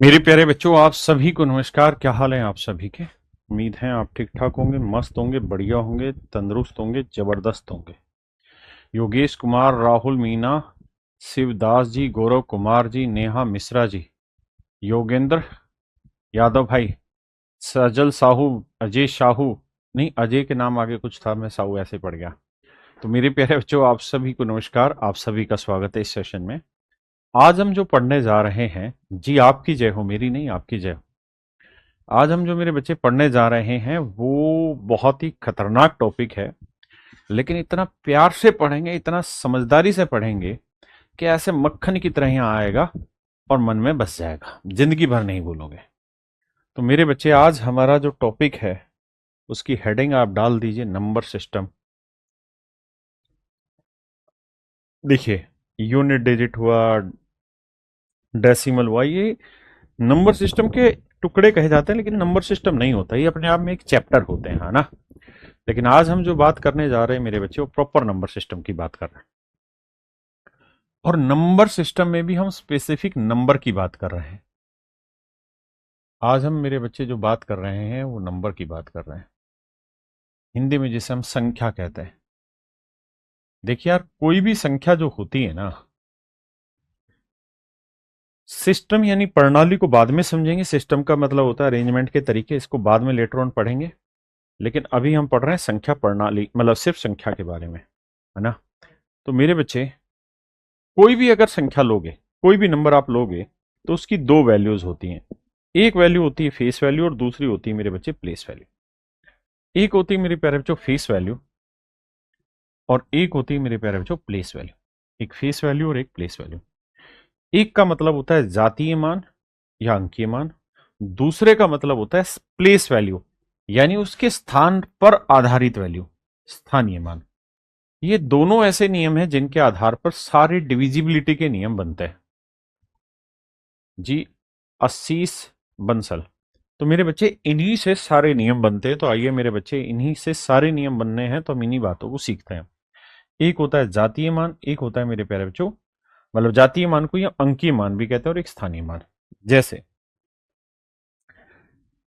मेरे प्यारे बच्चों, आप सभी को नमस्कार। क्या हाल है आप सभी के? उम्मीद है आप ठीक ठाक होंगे, मस्त होंगे, बढ़िया होंगे, तंदुरुस्त होंगे, जबरदस्त होंगे। योगेश कुमार, राहुल मीना, शिवदास जी, गौरव कुमार जी, नेहा मिश्रा जी, योगेंद्र यादव भाई, सजल साहू, अजय साहू, नहीं अजय के नाम आगे कुछ था, मैं साहू ऐसे पड़ गया। तो मेरे प्यारे बच्चों, आप सभी को नमस्कार, आप सभी का स्वागत है इस सेशन में। आज हम जो पढ़ने जा रहे हैं, जी आपकी जय हो, मेरी नहीं आपकी जय हो। आज हम जो मेरे बच्चे पढ़ने जा रहे हैं वो बहुत ही खतरनाक टॉपिक है, लेकिन इतना प्यार से पढ़ेंगे, इतना समझदारी से पढ़ेंगे कि ऐसे मक्खन की तरह यहाँ आएगा और मन में बस जाएगा, जिंदगी भर नहीं भूलोगे। तो मेरे बच्चे, आज हमारा जो टॉपिक है उसकी हेडिंग आप डाल दीजिए नंबर सिस्टम। देखिए, यूनिट डिजिट हुआ, डेसिमल हुआ, ये नंबर सिस्टम के टुकड़े कहे जाते हैं, लेकिन नंबर सिस्टम नहीं होता, ये अपने आप में एक चैप्टर होते हैं, है ना। लेकिन आज हम जो बात करने जा रहे हैं मेरे बच्चे, वो प्रॉपर नंबर सिस्टम की बात कर रहे हैं। और नंबर सिस्टम में भी हम स्पेसिफिक नंबर की बात कर रहे हैं। आज हम मेरे बच्चे जो बात कर रहे हैं वो नंबर की बात कर रहे हैं, हिंदी में जिसे हम संख्या कहते हैं। देखिए यार, कोई भी संख्या जो होती है ना, सिस्टम यानी प्रणाली को बाद में समझेंगे। सिस्टम का मतलब होता है अरेंजमेंट के तरीके, इसको बाद में लेटर ऑन पढ़ेंगे। लेकिन अभी हम पढ़ रहे हैं संख्या प्रणाली, मतलब सिर्फ संख्या के बारे में, है ना। तो मेरे बच्चे, कोई भी अगर संख्या लोगे, कोई भी नंबर आप लोगे, तो उसकी दो वैल्यूज होती हैं। एक वैल्यू होती है फेस वैल्यू और दूसरी होती है मेरे बच्चे प्लेस वैल्यू। एक होती है मेरे प्यारे बच्चों फेस वैल्यू और एक होती है मेरे प्यारे बच्चों प्लेस वैल्यू। एक फेस वैल्यू और एक प्लेस वैल्यू। एक का मतलब होता है जातीय मान या अंकीय मान, दूसरे का मतलब होता है प्लेस वैल्यू, यानी उसके स्थान पर आधारित वैल्यू, स्थानीय मान। ये दोनों ऐसे नियम हैं जिनके आधार पर सारे डिविजिबिलिटी के नियम बनते हैं। जी, अस्सीस बंसल। तो मेरे बच्चे, इन्हीं से सारे नियम बनते हैं। तो आइए मेरे बच्चे, इन्हीं से सारे नियम बनने हैं, तो हम इन्हीं बातों को सीखते हैं। एक होता है जातीय मान, एक होता है मेरे प्यारे बच्चों, मतलब जातीय मान को या अंकीय मान भी कहते हैं, और एक स्थानीय मान। जैसे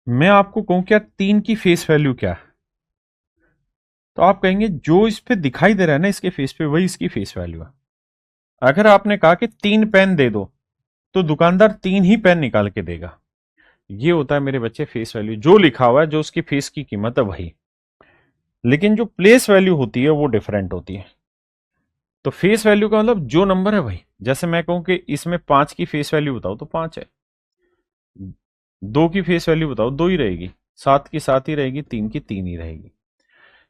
मैं आपको कहूं क्या, तीन की फेस वैल्यू क्या है, तो आप कहेंगे जो इस पे दिखाई दे रहा है ना इसके फेस पे, वही इसकी फेस वैल्यू है। अगर आपने कहा कि तीन पेन दे दो, तो दुकानदार तीन ही पेन निकाल के देगा। ये होता है मेरे बच्चे फेस वैल्यू, जो लिखा हुआ है, जो उसकी फेस की कीमत है वही। लेकिन जो प्लेस वैल्यू होती है वो डिफरेंट होती है। तो फेस वैल्यू का मतलब जो नंबर है वही। जैसे मैं कहूं कि इसमें पांच की फेस वैल्यू बताओ तो पांच है, दो की फेस वैल्यू बताओ दो ही रहेगी, सात की सात ही रहेगी, तीन की तीन ही रहेगी।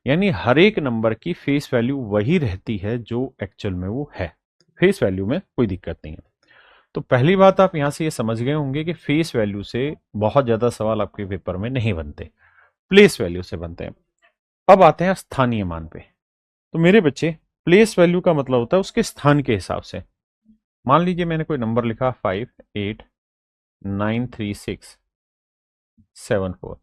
यानी हर एक नंबर की फेस वैल्यू वही रहती है जो एक्चुअल में वो है। फेस वैल्यू में कोई दिक्कत नहीं है। तो पहली बात आप यहां से ये समझ गए होंगे कि फेस वैल्यू से बहुत ज्यादा सवाल आपके पेपर में नहीं बनते, प्लेस वैल्यू से बनते हैं। अब आते हैं स्थानीय मान पे। तो मेरे बच्चे, प्लेस वैल्यू का मतलब होता है उसके स्थान के हिसाब से। मान लीजिए मैंने कोई नंबर लिखा 589367 4।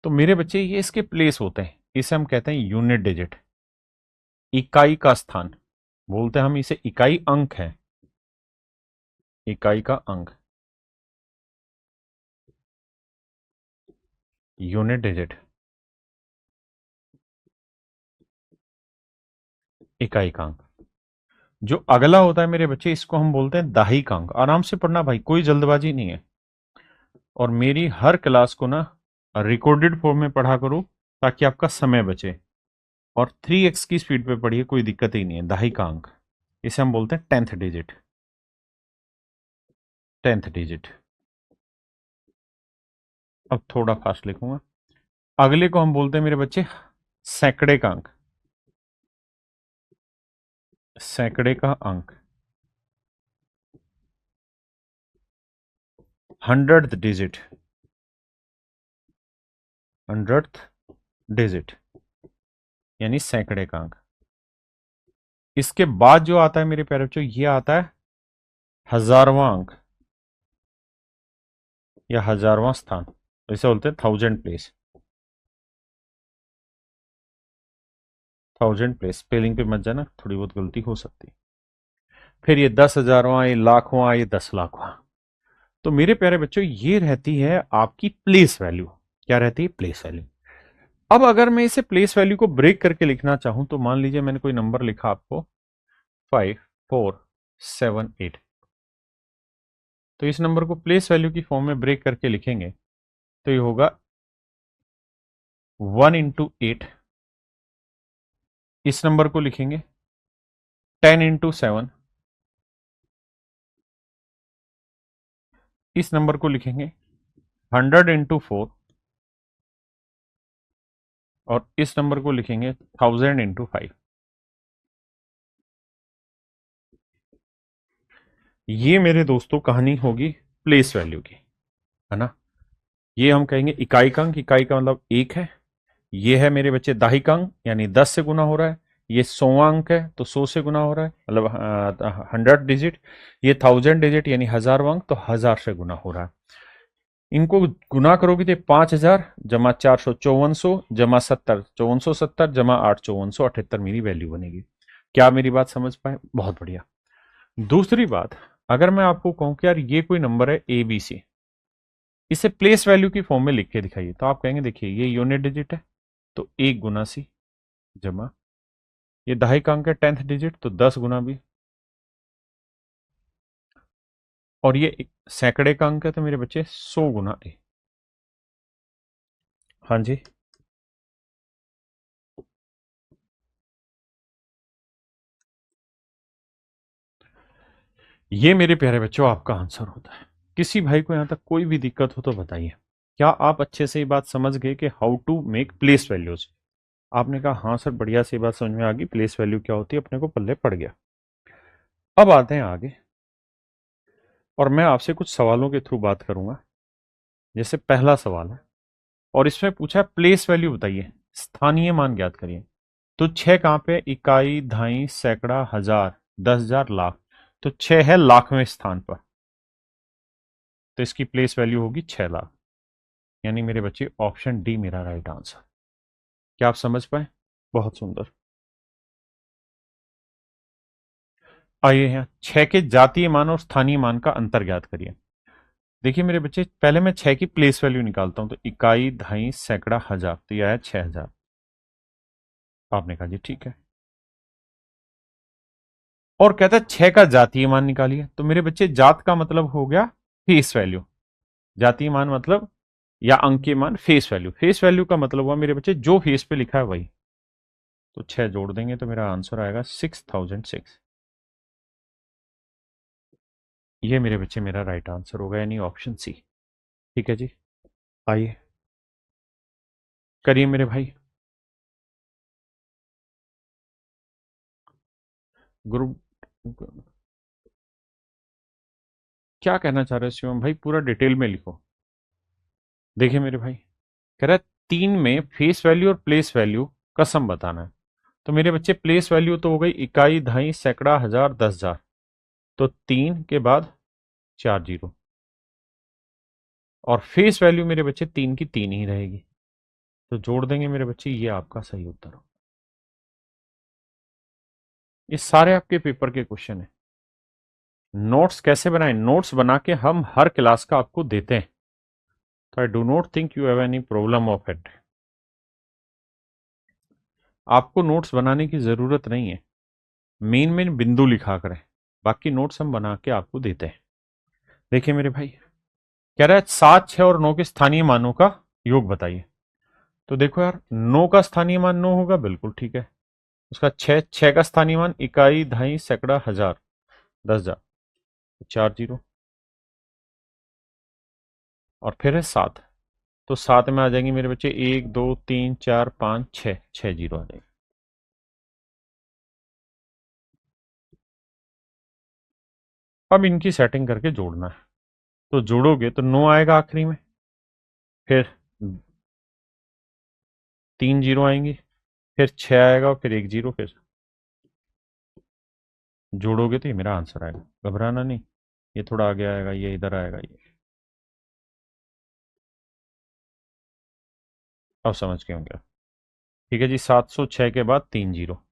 तो मेरे बच्चे, ये इसके प्लेस होते हैं, इसे हम कहते हैं यूनिट डिजिट, इकाई का स्थान। बोलते हैं हम इसे इकाई अंक है, इकाई का अंक, यूनिट डिजिट, इकाई का अंक। जो अगला होता है मेरे बच्चे, इसको हम बोलते हैं दहाई का अंक। आराम से पढ़ना भाई, कोई जल्दबाजी नहीं है। और मेरी हर क्लास को ना रिकॉर्डेड फॉर्म में पढ़ा करो, ताकि आपका समय बचे। और 3x की स्पीड पे पढ़िए, कोई दिक्कत ही नहीं है। दहाई का अंक, इसे हम बोलते हैं टेंथ डिजिट, टेंथ डिजिट। अब थोड़ा फास्ट लिखूंगा। अगले को हम बोलते हैं मेरे बच्चे सैकड़े का अंक, सैकड़े का अंक, हंड्रेड डिजिट, हंड्रेड डिजिट, यानी सैकड़े का अंक। इसके बाद जो आता है मेरे प्यारे बच्चों, ये आता है हजारवां अंक या हजारवां स्थान, इसे बोलते हैं thousand place. Thousand place, spelling पे मत जाना, थोड़ी बहुत गलती हो सकती है। फिर ये 10,000वां, ये लाखवां, ये 10 लाखवां। तो मेरे प्यारे बच्चों ये रहती है आपकी प्लेस वैल्यू। क्या रहती है? Place value. अब अगर मैं इसे प्लेस वैल्यू को ब्रेक करके लिखना चाहूं तो मान लीजिए मैंने कोई नंबर लिखा आपको 5478, तो इस नंबर को प्लेस वैल्यू की फॉर्म में ब्रेक करके लिखेंगे तो ये होगा 1 × 8। इस नंबर को लिखेंगे 10 × 7। इस नंबर को लिखेंगे 100 × 4। और इस नंबर को लिखेंगे 1000 × 5। ये मेरे दोस्तों कहानी होगी प्लेस वैल्यू की, है ना। ये हम कहेंगे इकाई का अंक, इकाई का मतलब एक है। ये है मेरे बच्चे दाहिक अंक, यानी 10 से गुना हो रहा है। ये 100वां अंक है तो 100 से गुना हो रहा है, मतलब 100 डिजिट। ये 1000 डिजिट यानी 1000वां अंक, तो 1000 से गुना हो रहा है। इनको गुना करोगे तो 5000 जमा 400 5400 जमा 70 5470 जमा 8 5478 मेरी वैल्यू बनेगी। क्या मेरी बात समझ पाए? बहुत बढ़िया। दूसरी बात, अगर मैं आपको कहूं कि यार ये कोई नंबर है ए बी सी, इसे प्लेस वैल्यू की फॉर्म में लिख के दिखाइए, तो आप कहेंगे देखिए ये यूनिट डिजिट है तो 1 × C जमा, ये दहाई का अंक है 10th डिजिट तो 10 गुना भी, और ये सैकड़े का अंक है तो मेरे बच्चे 100 × A। हाँ जी, ये मेरे प्यारे बच्चों आपका आंसर होता है। किसी भाई को यहां तक कोई भी दिक्कत हो तो बताइए। क्या आप अच्छे से ये बात समझ गए कि how to make place values? आपने कहा हाँ सर, बढ़िया से बात समझ में आ गई, प्लेस वैल्यू क्या होती है अपने को पल्ले पड़ गया। अब आते हैं आगे, और मैं आपसे कुछ सवालों के थ्रू बात करूंगा। जैसे पहला सवाल है और इसमें पूछा है प्लेस वैल्यू बताइए, स्थानीय मान ज्ञात करिए। तो छह कहाँ पे? इकाई, दहाई, सैकड़ा, हजार, 10,000, लाख। तो छह है लाखवें स्थान पर, तो इसकी प्लेस वैल्यू होगी 6 लाख। यानी मेरे बच्चे ऑप्शन डी मेरा राइट आंसर। क्या आप समझ पाए? बहुत सुंदर। आइए यहाँ छह के जातीय मान और स्थानीय मान का अंतर ज्ञात करिए। देखिए मेरे बच्चे, पहले मैं छह की प्लेस वैल्यू निकालता हूं, तो इकाई, दहाई, सैकड़ा, हजार, तो यह है 6000। आपने कहा जी ठीक है। और कहता है छह का जातीय मान निकालिए, तो मेरे बच्चे जात का मतलब हो गया फेस वैल्यू, जातीय मान मतलब या अंकीय मान फेस वैल्यू। फेस वैल्यू का मतलब हुआ मेरे बच्चे जो फेस पे लिखा है वही। तो छह जोड़ देंगे तो मेरा आंसर आएगा 6006। ये मेरे बच्चे मेरा राइट आंसर होगा, यानी ऑप्शन सी। ठीक है जी, आइए करिए मेरे भाई। ग्रुप क्या कहना चाह रहे हो शिवम भाई? पूरा डिटेल में लिखो। देखिए मेरे भाई, कह रहा है 3 में फेस वैल्यू और प्लेस वैल्यू का सम बताना है। तो मेरे बच्चे प्लेस वैल्यू तो हो गई इकाई, दहाई, सैकड़ा, हजार, 10,000। तो 3 के बाद 4 जीरो, और फेस वैल्यू मेरे बच्चे 3 की 3 ही रहेगी। तो जोड़ देंगे मेरे बच्चे, ये आपका सही उत्तर हो। ये सारे आपके पेपर के क्वेश्चन है। नोट्स कैसे बनाएं? नोट्स बना के हम हर क्लास का आपको देते हैं, तो I do not think you have any problem of it. आपको नोट्स बनाने की जरूरत नहीं है, मेन मेन बिंदु लिखा करें, बाकी नोट्स हम बना के आपको देते हैं। देखिए मेरे भाई, कह रहा है 7, 6 और 9 के स्थानीय मानों का योग बताइए। तो देखो यार, 9 का स्थानीय मान 9 होगा, बिल्कुल ठीक है। उसका 6, 6 का स्थानीय मान इकाई, दहाई, सैकड़ा, हजार, 10,000, 4 जीरो। और फिर है 7, तो 7 में आ जाएंगे मेरे बच्चे 1 2 3 4 5 6, 6 जीरो आ जाएंगे। अब इनकी सेटिंग करके जोड़ना है, तो जोड़ोगे तो 9 आएगा आखिरी में, फिर 3 जीरो आएंगी, फिर 6 आएगा और फिर 1 जीरो, फिर जोड़ोगे तो ये मेरा आंसर आएगा। घबराना नहीं, ये थोड़ा आगे आएगा, ये इधर आएगा, ये अब समझ गए होंगे। ठीक है जी, 706 के बाद 3 जीरो,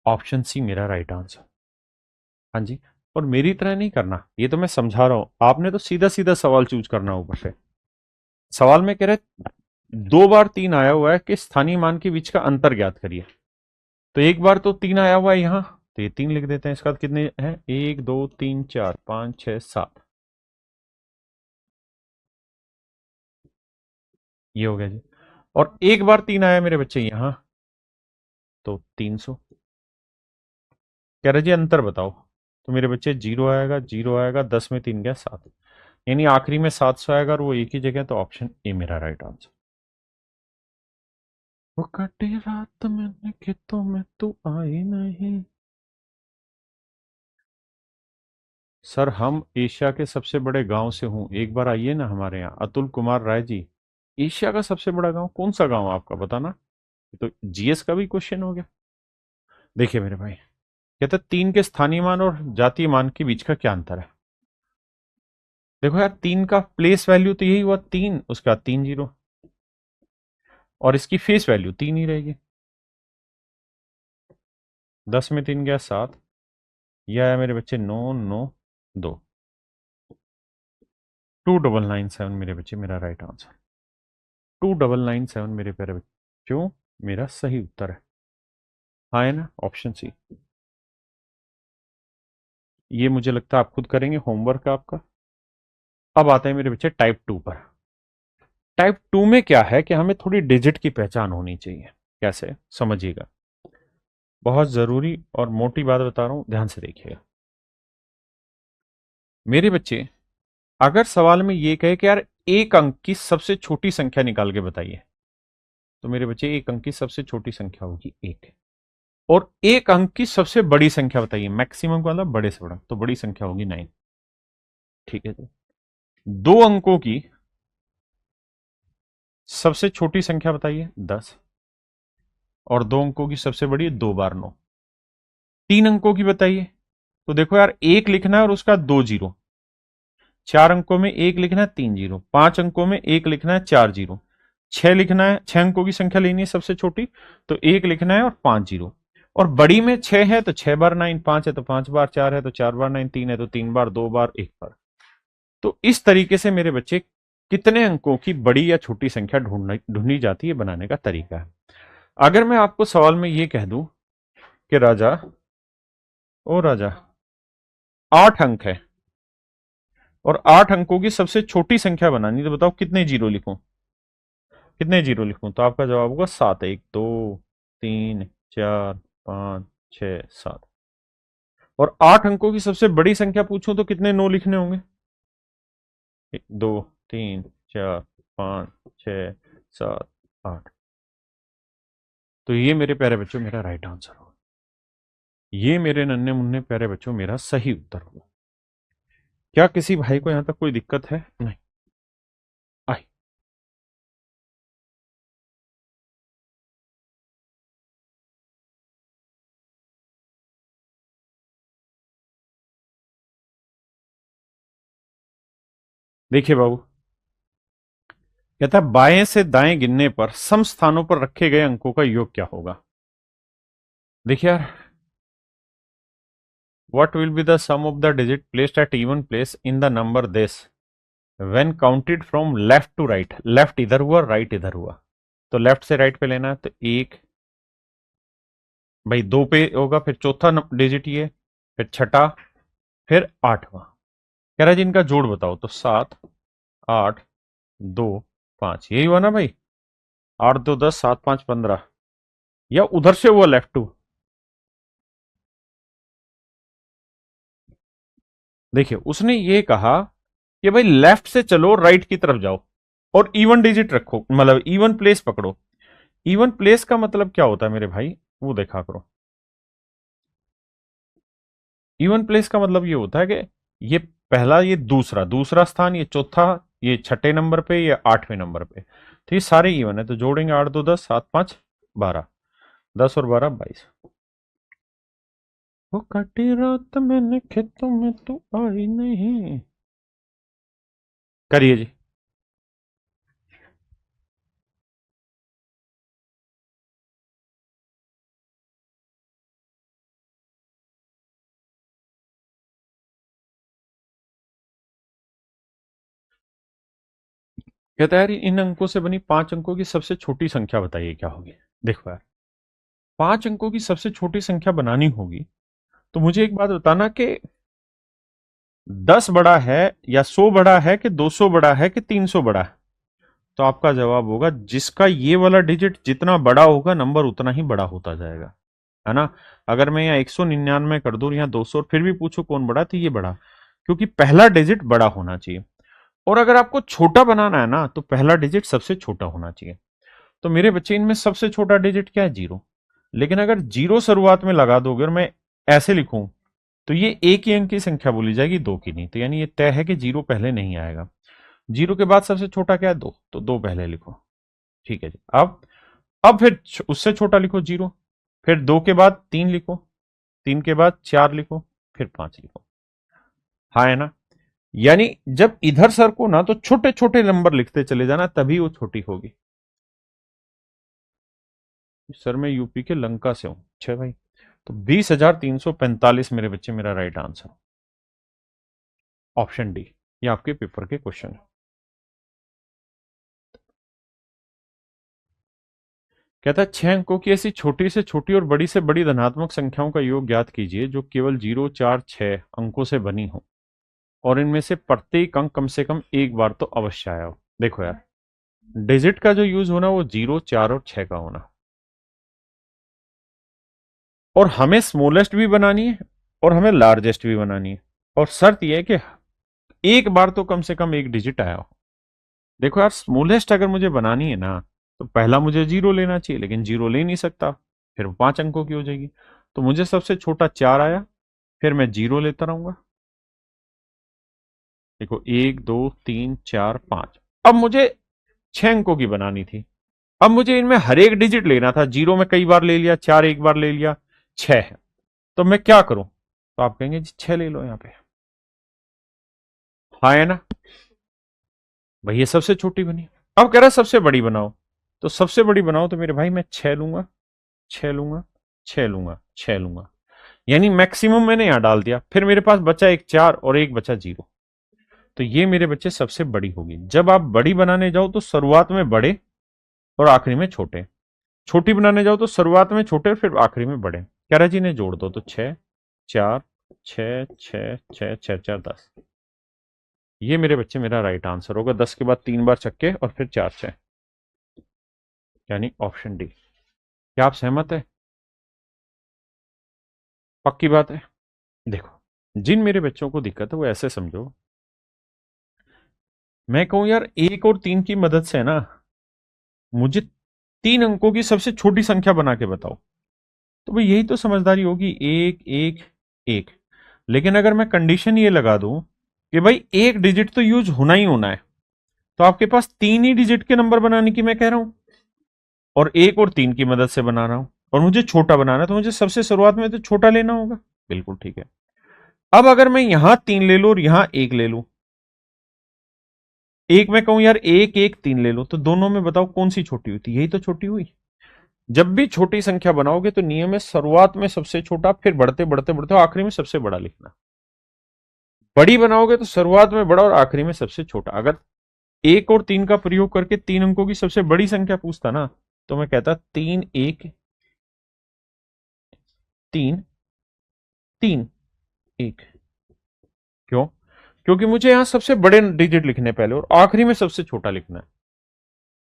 ऑप्शन सी मेरा राइट आंसर। हाँ जी, और मेरी तरह नहीं करना, ये तो मैं समझा रहा हूं, आपने तो सीधा सीधा सवाल चूज करना ऊपर से। सवाल में कह रहे 2 बार 3 आया हुआ है कि स्थानीय मान के बीच का अंतर ज्ञात करिए। तो एक बार तो 3 आया हुआ है यहां, तो ये 3 लिख देते हैं। इसका कितने हैं, 1 2 3 4 5 6 7, ये हो गया जी। और एक बार 3 आया मेरे बच्चे यहां, तो 300। कह रहे जी अंतर बताओ, तो मेरे बच्चे 0 आएगा 10 में 3 गया 7, यानी आखिरी में 700 आएगा और वो एक ही जगह, तो ऑप्शन ए मेरा राइट आंसर। वो कटी रात मैंने खेतों में तू आई नहीं। सर हम एशिया के सबसे बड़े गांव से हूं, एक बार आइए ना हमारे यहाँ, अतुल कुमार राय जी। एशिया का सबसे बड़ा गांव कौन सा गांव है आपका, बताना। ये तो जीएस का भी क्वेश्चन हो गया। देखिए मेरे भाई, कहते हैं 3 के स्थानीय मान और जातीय मान के बीच का क्या अंतर है। देखो यार, 3 का प्लेस वैल्यू तो यही हुआ 3, उसके बाद 3 0, और इसकी फेस वैल्यू 3 ही रहेगी। 10 में 3 गया 7, यह आया मेरे बच्चे 9 9 2, 2997 मेरे बच्चे मेरा राइट आंसर। 2997 मेरे प्यारे बच्चों मेरा सही उत्तर है। हाँ है ना, ऑप्शन सी। ये मुझे लगता है आप खुद करेंगे होमवर्क आपका। अब आते हैं मेरे बच्चे टाइप 2 पर। टाइप 2 में क्या है कि हमें थोड़ी डिजिट की पहचान होनी चाहिए। कैसे, समझिएगा, बहुत जरूरी और मोटी बात बता रहा हूं, ध्यान से देखिएगा मेरे बच्चे। अगर सवाल में ये कहे कि यार एक अंक की सबसे छोटी संख्या निकाल के बताइए, तो मेरे बच्चे एक अंक की सबसे छोटी संख्या होगी 1, और एक अंक की सबसे बड़ी संख्या बताइए, मैक्सिमम वाला बड़े से बड़ा, तो बड़ी संख्या होगी 9। ठीक है जी। 2 अंकों की सबसे छोटी संख्या बताइए 10, और 2 अंकों की सबसे बड़ी 2 बार 9। 3 अंकों की बताइए, तो देखो यार, एक लिखना है और उसका 2 0। 4 अंकों में एक लिखना है 3 0। 5 अंकों में एक लिखना है 4 0। 6 लिखना है, 6 अंकों की संख्या लेनी है सबसे छोटी, तो एक लिखना है और 5 0। और बड़ी में 6 है तो 6 बार 9, 5 है तो 5 बार, 4 है तो 4 बार 9, 3 है तो 3 बार, 2 बार 1 बार। तो इस तरीके से मेरे बच्चे कितने अंकों की बड़ी या छोटी संख्या ढूंढनी जाती है, बनाने का तरीका है। अगर मैं आपको सवाल में ये कह दूं कि राजा, ओ राजा, 8 अंक है और 8 अंकों की सबसे छोटी संख्या बनानी, तो बताओ कितने जीरो लिखूं, कितने जीरो लिखूं, तो आपका जवाब होगा 7। 1 2 3 4 5 6 7। और 8 अंकों की सबसे बड़ी संख्या पूछूं तो कितने 9 लिखने होंगे, 1 2 3 4 5 6 7 8। तो ये मेरे प्यारे बच्चों मेरा राइट आंसर होगा। ये मेरे नन्हे मुन्ने प्यारे बच्चों मेरा सही उत्तर होगा। क्या किसी भाई को यहां तक कोई दिक्कत है, नहीं आई। देखिए बाबू, कहता है बाएं से दाएं गिनने पर सम स्थानों पर रखे गए अंकों का योग क्या होगा। देखिए यार, what will be the sum of the digit placed at even place in the number this when counted from left to right. Left इधर हुआ, राइट इधर हुआ, तो लेफ्ट से राइट पे लेना है, तो एक, भाई 2 पे होगा, फिर चौथा डिजिट ये, फिर छठा, फिर 8वां। कह रहा है जी इनका जोड़ बताओ, तो 7 8 2 5, यही हुआ ना भाई, 8 2 10 7 5 15, या उधर से हुआ लेफ्ट टू। देखिए उसने ये कहा कि भाई लेफ्ट से चलो राइट की तरफ जाओ और इवन डिजिट रखो, मतलब इवन प्लेस पकड़ो। इवन प्लेस का मतलब क्या होता है मेरे भाई, वो देखा करो। इवन प्लेस का मतलब ये होता है कि ये पहला, ये दूसरा, दूसरा स्थान, ये चौथा, ये छठे नंबर पे, ये 8वें नंबर पे, तो ये सारे इवन है, तो जोड़ेंगे 8 2 10 7 5 12, 10 और 12 22। वो कटी रात मैंने खेतों में तू आई नहीं। करिए जी। कहता है यार इन अंकों से बनी 5 अंकों की सबसे छोटी संख्या बताइए क्या होगी। देखो यार 5 अंकों की सबसे छोटी संख्या बनानी होगी तो मुझे एक बात बताना कि 10 बड़ा है या 100 बड़ा है कि 200 बड़ा है कि 300 बड़ा है। तो आपका जवाब होगा जिसका ये वाला डिजिट जितना बड़ा होगा नंबर उतना ही बड़ा होता जाएगा, है ना। अगर मैं यहाँ 199 कर दूं यहाँ 200 और फिर भी पूछो कौन बड़ा तो ये बड़ा, क्योंकि पहला डिजिट बड़ा होना चाहिए। और अगर आपको छोटा बनाना है ना तो पहला डिजिट सबसे छोटा होना चाहिए। तो मेरे बच्चे इनमें सबसे छोटा डिजिट क्या है, 0। लेकिन अगर 0 शुरुआत में लगा दोगे और मैं ऐसे लिखूं तो ये एक ही अंक की संख्या बोली जाएगी, दो की नहीं। तो यानी ये तय है कि 0 पहले नहीं आएगा। 0 के बाद सबसे छोटा क्या है, 2, तो 2 पहले लिखो। ठीक है जी। अब फिर उससे छोटा लिखो 0, फिर 2 के बाद 3 लिखो, 3 के बाद 4 लिखो, फिर 5 लिखो। हाँ है ना। यानी जब इधर सर को ना तो छोटे छोटे नंबर लिखते चले जाना तभी वो छोटी होगी। सर मैं यूपी के लंका से हूं। अच्छा भाई, तो 20,345 मेरे बच्चे मेरा राइट आंसर। ऑप्शन डी, ये आपके पेपर के क्वेश्चन है। कहता है 6 अंकों की ऐसी छोटी से छोटी और बड़ी से बड़ी धनात्मक संख्याओं का योग ज्ञात कीजिए जो केवल 0, 4, 6 अंकों से बनी हो और इनमें से प्रत्येक अंक कम से कम एक बार तो अवश्य आया हो। देखो यार डिजिट का जो यूज होना वो 0, 4 और 6 का होना, और हमें स्मॉलेस्ट भी बनानी है और हमें लार्जेस्ट भी बनानी है। और शर्त यह है कि एक बार तो कम से कम एक डिजिट आया हो। देखो यार स्मॉलेस्ट अगर मुझे बनानी है ना तो पहला मुझे 0 लेना चाहिए, लेकिन 0 ले नहीं सकता, फिर वो 5 अंकों की हो जाएगी। तो मुझे सबसे छोटा 4 आया, फिर मैं 0 लेता रहूंगा। देखो 1, 2, 3, 4, 5। अब मुझे 6 अंकों की बनानी थी। अब मुझे इनमें हर एक डिजिट लेना था। 0 में कई बार ले लिया, 4 एक बार ले लिया, 6 है। तो मैं क्या करूं, तो आप कहेंगे जी 6 ले लो यहां पे। हाँ है ना। भाई ये सबसे छोटी बनी। अब कह रहा है सबसे बड़ी बनाओ, तो सबसे बड़ी बनाओ तो मेरे भाई मैं 6 लूंगा, 6 लूंगा, 6 लूंगा, 6 लूंगा। यानी मैक्सिमम मैंने यहां डाल दिया। फिर मेरे पास बचा एक 4 और एक बचा 0। तो ये मेरे बच्चे सबसे बड़ी होगी। जब आप बड़ी बनाने जाओ तो शुरुआत में बड़े और आखिरी में छोटे, छोटी बनाने जाओ तो शुरुआत में छोटे फिर आखिरी में बड़े। कह रहा जी ने जोड़ दो तो 6, 4, 6, 6, 6, 6, 4, 10। ये मेरे बच्चे मेरा राइट आंसर होगा। 10 के बाद 3 बार छक्के और फिर 4 6, यानी ऑप्शन डी। क्या आप सहमत है? पक्की बात है। देखो जिन मेरे बच्चों को दिक्कत है वो ऐसे समझो, मैं कहूं यार 1 और 3 की मदद से ना मुझे 3 अंकों की सबसे छोटी संख्या बना के बताओ। तो भाई यही तो समझदारी होगी, 1 1 1। लेकिन अगर मैं कंडीशन ये लगा दूं कि भाई एक डिजिट तो यूज होना ही होना है, तो आपके पास 3 ही डिजिट के नंबर बनाने की मैं कह रहा हूं, और 1 और 3 की मदद से बना रहा हूं, और मुझे छोटा बनाना है तो मुझे सबसे शुरुआत में तो छोटा लेना होगा। बिल्कुल ठीक है। अब अगर मैं यहां 3 ले लूं और यहां 1 ले लूं, एक में कहूं यार 1 1 3 ले लो, तो दोनों में बताओ कौन सी छोटी हुई थी, यही तो छोटी हुई। जब भी छोटी संख्या बनाओगे तो नियम है शुरुआत में सबसे छोटा, फिर बढ़ते बढ़ते बढ़ते आखिरी में सबसे बड़ा लिखना। बड़ी बनाओगे तो शुरुआत में बड़ा और आखिरी में सबसे छोटा। अगर 1 और 3 का प्रयोग करके 3 अंकों की सबसे बड़ी संख्या पूछता ना तो मैं कहता 3 1 3 3 1। क्यों? क्योंकि मुझे यहां सबसे बड़े डिजिट लिखने पहले और आखिरी में सबसे छोटा लिखना है।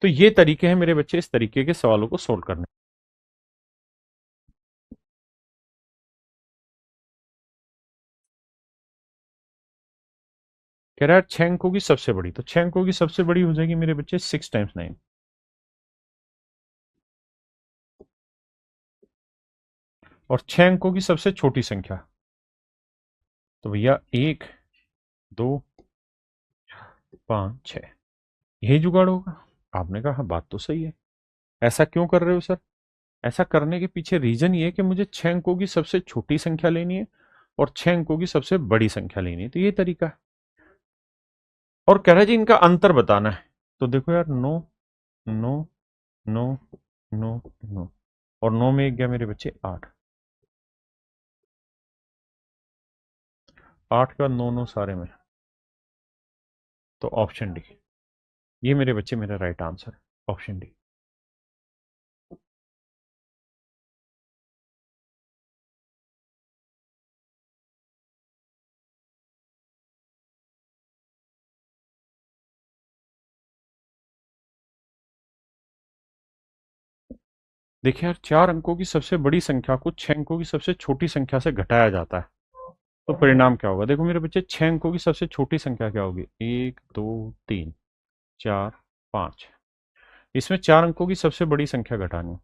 तो ये तरीके हैं मेरे बच्चे इस तरीके के सवालों को सोल्व करने। कह रहा है 6 अंकों की सबसे बड़ी, तो 6 अंकों की सबसे बड़ी हो जाएगी मेरे बच्चे 6 × 9। और 6 अंकों की सबसे छोटी संख्या, तो भैया 1 2 5 6, यही जुगाड़ होगा। आपने कहा हाँ बात तो सही है। ऐसा क्यों कर रहे हो सर? ऐसा करने के पीछे रीजन ये है कि मुझे 6 अंकों की सबसे छोटी संख्या लेनी है और 6 अंकों की सबसे बड़ी संख्या लेनी है, तो ये तरीका है। और कह रहा है जी इनका अंतर बताना है। तो देखो यार 9 9 9 9 9, और 9 में एक गया मेरे बच्चे 8, 8 के बाद 9 9 सारे में, तो ऑप्शन डी। ये मेरे बच्चे मेरा राइट आंसर है, ऑप्शन डी। देखिए यार, 4 अंकों की सबसे बड़ी संख्या को 6 अंकों की सबसे छोटी संख्या से घटाया जाता है, तो परिणाम क्या होगा? देखो मेरे बच्चे, 6 अंकों की सबसे छोटी संख्या क्या होगी? 1 2 3 4 5। इसमें 4 अंकों की सबसे बड़ी संख्या घटानी।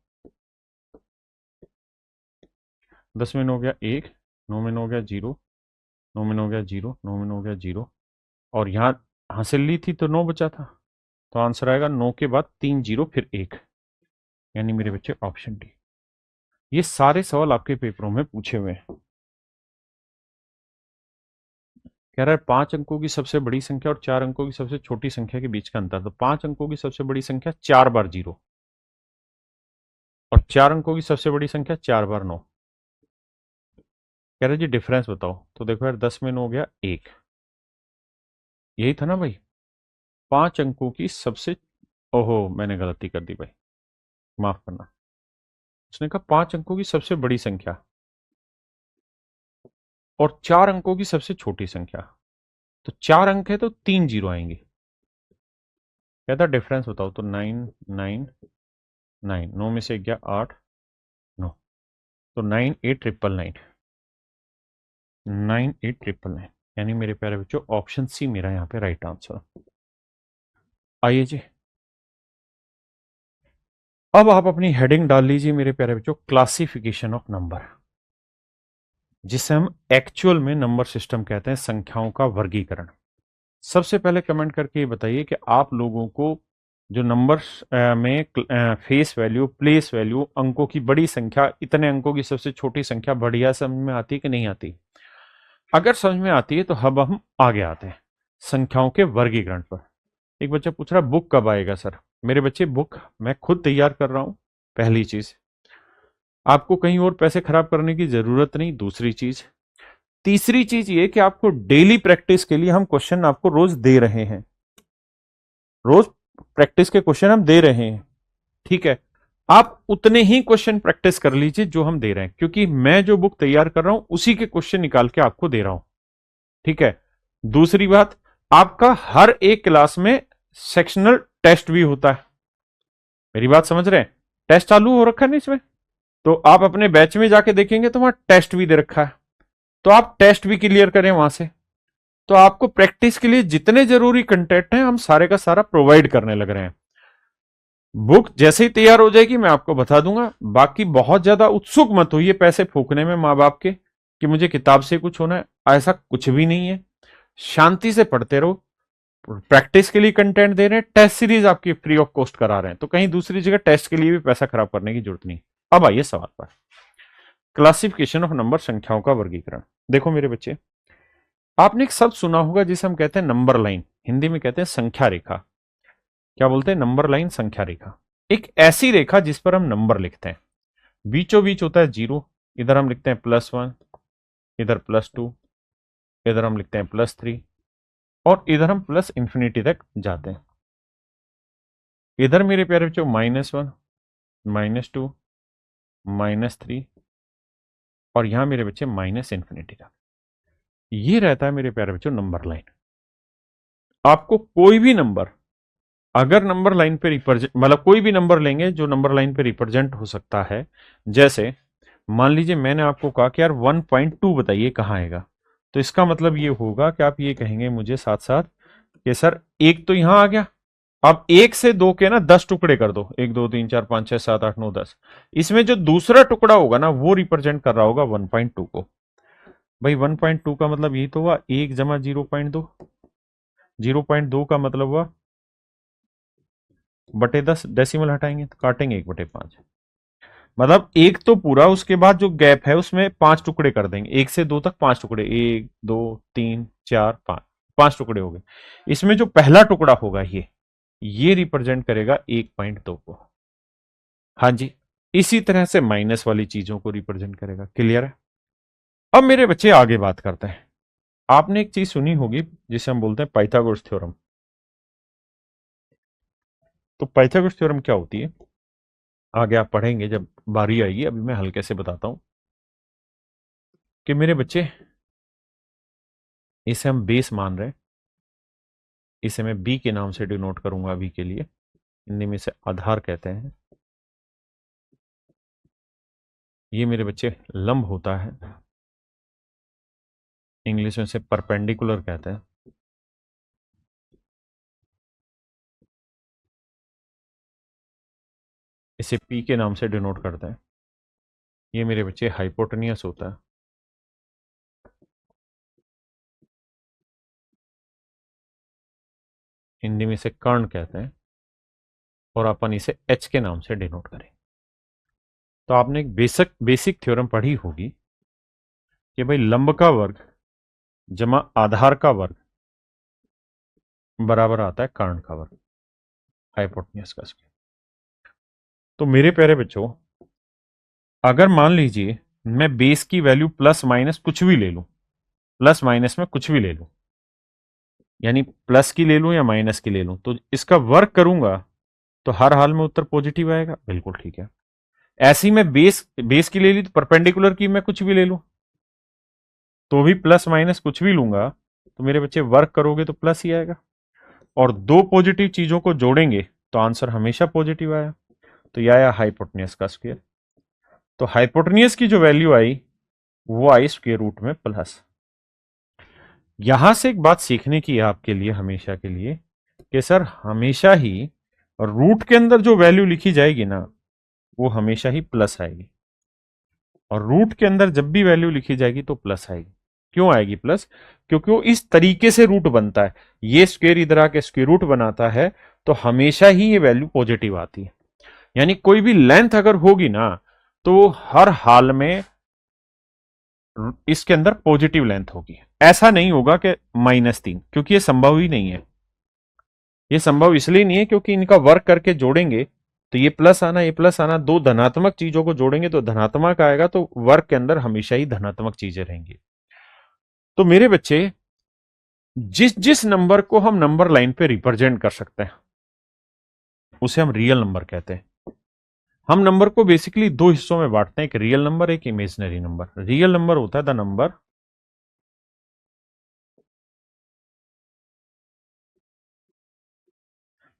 10 में 9 हो गया 1, 9 में 9 हो गया 0, 9 में 9 हो गया 0, 9 में 9 हो गया 0, और यहाँ हासिल ली थी तो 9 बचा था, तो आंसर आएगा 9 के बाद 3 0 फिर 1, यानी मेरे बच्चे ऑप्शन डी। ये सारे सवाल आपके पेपरों में पूछे हुए हैं। कह रहा है 5 अंकों की सबसे बड़ी संख्या और 4 अंकों की सबसे छोटी संख्या के बीच का अंतर। तो 5 अंकों की सबसे बड़ी संख्या 4 बार 0, और 4 अंकों की सबसे बड़ी संख्या 4 बार 9। कह रहे जी डिफरेंस बताओ। तो देखो यार, 10 में 9 हो गया 1, यही था ना भाई। 5 अंकों की सबसे, ओहो मैंने गलती कर दी भाई, माफ करना। उसने कहा 5 अंकों की सबसे बड़ी संख्या और 4 अंकों की सबसे छोटी संख्या, तो 4 अंक है तो 3 जीरो आएंगे। कहता डिफरेंस बताओ, तो 9 9 9, 9 में से गया 8 9, तो 9 8 9 9, 9 8 9 9, यानी मेरे प्यारे बच्चों ऑप्शन सी मेरा यहाँ पे राइट आंसर। आइए जी, अब आप अपनी हेडिंग डाल लीजिए मेरे प्यारे बच्चों, क्लासिफिकेशन ऑफ नंबर, जिसे हम एक्चुअल में नंबर सिस्टम कहते हैं, संख्याओं का वर्गीकरण। सबसे पहले कमेंट करके ये बताइए कि आप लोगों को जो नंबर्स में फेस वैल्यू, प्लेस वैल्यू, अंकों की बड़ी संख्या, इतने अंकों की सबसे छोटी संख्या बढ़िया समझ में आती है कि नहीं आती? अगर समझ में आती है तो अब हम आगे आते हैं संख्याओं के वर्गीकरण पर। एक बच्चा पूछ रहा बुक कब आएगा सर? मेरे बच्चे बुक मैं खुद तैयार कर रहा हूं, पहली चीज। आपको कहीं और पैसे खराब करने की जरूरत नहीं, दूसरी चीज। तीसरी चीज ये कि आपको डेली प्रैक्टिस के लिए हम क्वेश्चन आपको रोज दे रहे हैं, रोज प्रैक्टिस के क्वेश्चन हम दे रहे हैं, ठीक है? आप उतने ही क्वेश्चन प्रैक्टिस कर लीजिए जो हम दे रहे हैं, क्योंकि मैं जो बुक तैयार कर रहा हूं उसी के क्वेश्चन निकाल के आपको दे रहा हूं, ठीक है? दूसरी बात, आपका हर एक क्लास में सेक्शनल टेस्ट भी होता है। मेरी बात समझ रहे हैं? टेस्ट चालू हो रखा है ना इसमें, तो आप अपने बैच में जाके देखेंगे तो वहां टेस्ट भी दे रखा है, तो आप टेस्ट भी क्लियर करें वहां से। तो आपको प्रैक्टिस के लिए जितने जरूरी कंटेंट हैं हम सारे का सारा प्रोवाइड करने लग रहे हैं। बुक जैसे ही तैयार हो जाएगी मैं आपको बता दूंगा। बाकी बहुत ज्यादा उत्सुक मत होइए पैसे फूकने में माँ बाप के, कि मुझे किताब से कुछ होना है, ऐसा कुछ भी नहीं है। शांति से पढ़ते रहो, प्रैक्टिस के लिए कंटेंट दे रहे हैं, टेस्ट सीरीज आपकी फ्री ऑफ कॉस्ट करा रहे हैं, तो कहीं दूसरी जगह टेस्ट के लिए भी पैसा खराब करने की जरूरत नहीं। अब आइए सवाल पर, क्लासिफिकेशन ऑफ नंबर, संख्याओं का वर्गीकरण। देखो मेरे बच्चे, आपने एक शब्द सुना होगा जिसे हम कहते हैं नंबर लाइन, हिंदी में कहते हैं संख्या रेखा। क्या बोलते हैं? नंबर लाइन, संख्या रेखा। एक ऐसी रेखा जिस पर हम नंबर लिखते हैं, बीचों बीच होता है जीरो, इधर हम लिखते हैं +1, इधर +2, इधर हम लिखते हैं +3, और इधर हम प्लस इंफिनिटी तक जाते हैं। इधर मेरे प्यारे बच्चों -1, -2, -3, और यहां मेरे बच्चे माइनस इंफिनिटी तक। ये रहता है मेरे प्यारे बच्चों नंबर लाइन। आपको कोई भी नंबर, अगर नंबर लाइन पे रिप्रेजेंट, मतलब कोई भी नंबर लेंगे जो नंबर लाइन पे रिप्रेजेंट हो सकता है, जैसे मान लीजिए मैंने आपको कहा कि यार 1.2 बताइए कहाँ आएगा, तो इसका मतलब ये होगा कि आप ये कहेंगे मुझे साथ साथ कि सर एक तो यहां आ गया, अब 1 से 2 के ना 10 टुकड़े कर दो, 1 2 3 4 5 6 7 8 9 10, इसमें जो दूसरा टुकड़ा होगा ना वो रिप्रेजेंट कर रहा होगा 1.2 को। भाई 1.2 का मतलब यही तो हुआ 1 जमा 0.2, 0.2 का मतलब हुआ बटे 10, डेसिमल हटाएंगे तो काटेंगे 1/5, मतलब एक तो पूरा, उसके बाद जो गैप है उसमें 5 टुकड़े कर देंगे, 1 से 2 तक 5 टुकड़े, 1 2 3 4 5, 5 टुकड़े हो गए। इसमें जो पहला टुकड़ा होगा ये रिप्रेजेंट करेगा 1.2 को। हाँ जी, इसी तरह से माइनस वाली चीजों को रिप्रेजेंट करेगा। क्लियर है? अब मेरे बच्चे आगे बात करते हैं। आपने एक चीज सुनी होगी जिसे हम बोलते हैं पाइथागोरस थ्योरम। तो पाइथागोरस थ्योरम क्या होती है आगे आप पढ़ेंगे जब बारी आएगी, अभी मैं हल्के से बताता हूं कि मेरे बच्चे इसे हम बेस मान रहे हैं, इसे मैं बी के नाम से डिनोट करूंगा अभी के लिए, हिंदी में इसे आधार कहते हैं। ये मेरे बच्चे लंब होता है, इंग्लिश में इसे परपेंडिकुलर कहते हैं। इसे पी के नाम से डिनोट करते हैं। ये मेरे बच्चे हाइपोटेनियस होता है, हिंदी में इसे कर्ण कहते हैं, और अपन इसे एच के नाम से डिनोट करें। तो आपने एक बेसिक थ्योरम पढ़ी होगी कि भाई लंब का वर्ग जमा आधार का वर्ग बराबर आता है कर्ण का वर्ग, हाइपोटेन्यूज का स्क्वायर। तो मेरे प्यारे बच्चों, अगर मान लीजिए मैं बेस की वैल्यू प्लस माइनस कुछ भी ले लूं, प्लस माइनस में कुछ भी ले लूं, यानी प्लस की ले लूं या माइनस की ले लूं, तो इसका वर्ग करूंगा तो हर हाल में उत्तर पॉजिटिव आएगा। बिल्कुल ठीक है। ऐसे ही मैं बेस की ले ली तो परपेंडिकुलर की मैं कुछ भी ले लूं तो भी प्लस माइनस कुछ भी लूंगा तो मेरे बच्चे वर्क करोगे तो प्लस ही आएगा, और दो पॉजिटिव चीजों को जोड़ेंगे तो आंसर हमेशा पॉजिटिव आया। तो यह आया हाइपोटेन्यूज का स्क्वायर। तो हाइपोटेन्यूज की जो वैल्यू आई वो आई स्क्वायर रूट में प्लस। यहां से एक बात सीखने की है आपके लिए हमेशा के लिए कि सर हमेशा ही रूट के अंदर जो वैल्यू लिखी जाएगी ना वो हमेशा ही प्लस आएगी, और रूट के अंदर जब भी वैल्यू लिखी जाएगी तो प्लस आएगी। क्यों आएगी प्लस? क्योंकि वो इस तरीके से रूट बनता है, ये स्क्वायर इधर आके स्क्वायर रूट बनाता है, तो हमेशा ही ये वैल्यू पॉजिटिव आती है। यानी कोई भी लेंथ अगर होगी ना तो हर हाल में इसके अंदर पॉजिटिव लेंथ होगी। ऐसा नहीं होगा कि -3, क्योंकि ये संभव ही नहीं है। ये संभव इसलिए नहीं है क्योंकि इनका वर्क करके जोड़ेंगे तो ये प्लस आना ये प्लस आना, दो धनात्मक चीजों को जोड़ेंगे तो धनात्मक आएगा, तो वर्क के अंदर हमेशा ही धनात्मक चीजें रहेंगी। तो मेरे बच्चे जिस जिस नंबर को हम नंबर लाइन पे रिप्रेजेंट कर सकते हैं उसे हम रियल नंबर कहते हैं। हम नंबर को बेसिकली दो हिस्सों में बांटते हैं, एक रियल नंबर एक इमेजिनरी नंबर। रियल नंबर होता है the number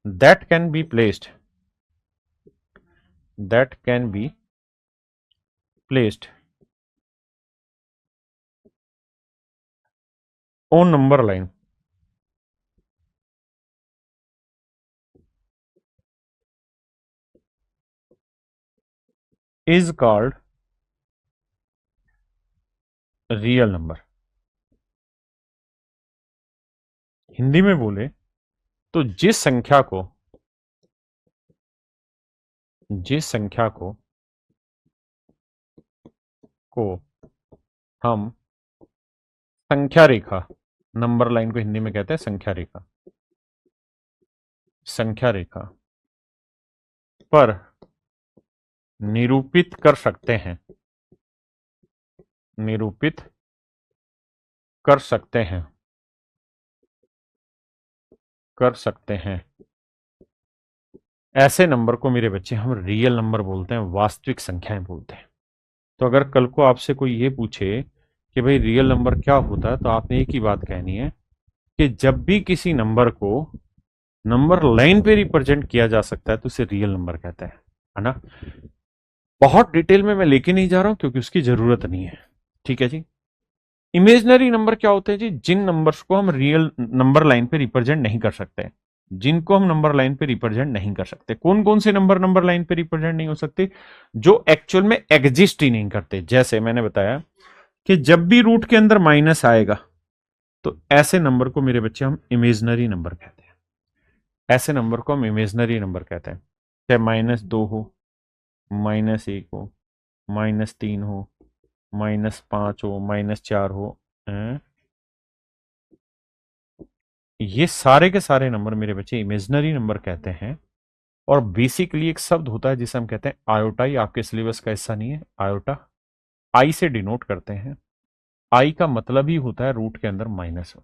that can be placed that can be placed on number line is called real number. Hindi में बोले तो जिस संख्या को हम संख्या रेखा, नंबर लाइन को हिंदी में कहते हैं संख्या रेखा पर निरूपित कर सकते हैं निरूपित कर सकते हैं कर सकते हैं ऐसे नंबर को मेरे बच्चे हम रियल नंबर बोलते हैं, वास्तविक संख्याएं बोलते हैं। तो अगर कल को आपसे कोई ये पूछे कि भाई रियल नंबर क्या होता है, तो आपने एक ही बात कहनी है कि जब भी किसी नंबर को नंबर लाइन पे रिप्रेजेंट किया जा सकता है तो उसे रियल नंबर कहते हैं, है ना। बहुत डिटेल में मैं लेके नहीं जा रहा हूं क्योंकि उसकी जरूरत नहीं है, ठीक है जी। इमेजनरी नंबर क्या होते हैं जी? जिन नंबर्स को हम रियल नंबर लाइन पे रिप्रेजेंट नहीं कर सकते, जिनको हम नंबर लाइन पे रिप्रेजेंट नहीं कर सकते। कौन कौन से नंबर नंबर लाइन पे रिप्रेजेंट नहीं हो सकते? जो एक्चुअल में एग्जिस्ट ही नहीं करते। जैसे मैंने बताया कि जब भी रूट के अंदर माइनस आएगा तो ऐसे नंबर को मेरे बच्चे हम इमेजनरी नंबर कहते हैं। ऐसे नंबर को हम इमेजनरी नंबर कहते हैं, चाहे -2 हो, -1 हो, -3 हो, -5 हो, -4 हो, ये सारे के सारे नंबर मेरे बच्चे इमेजनरी नंबर कहते हैं। और बेसिकली एक शब्द होता है जिसे हम कहते हैं आयोटा, ये आपके सिलेबस का हिस्सा नहीं है। आयोटा आई से डिनोट करते हैं, आई का मतलब ही होता है रूट के अंदर माइनस हो,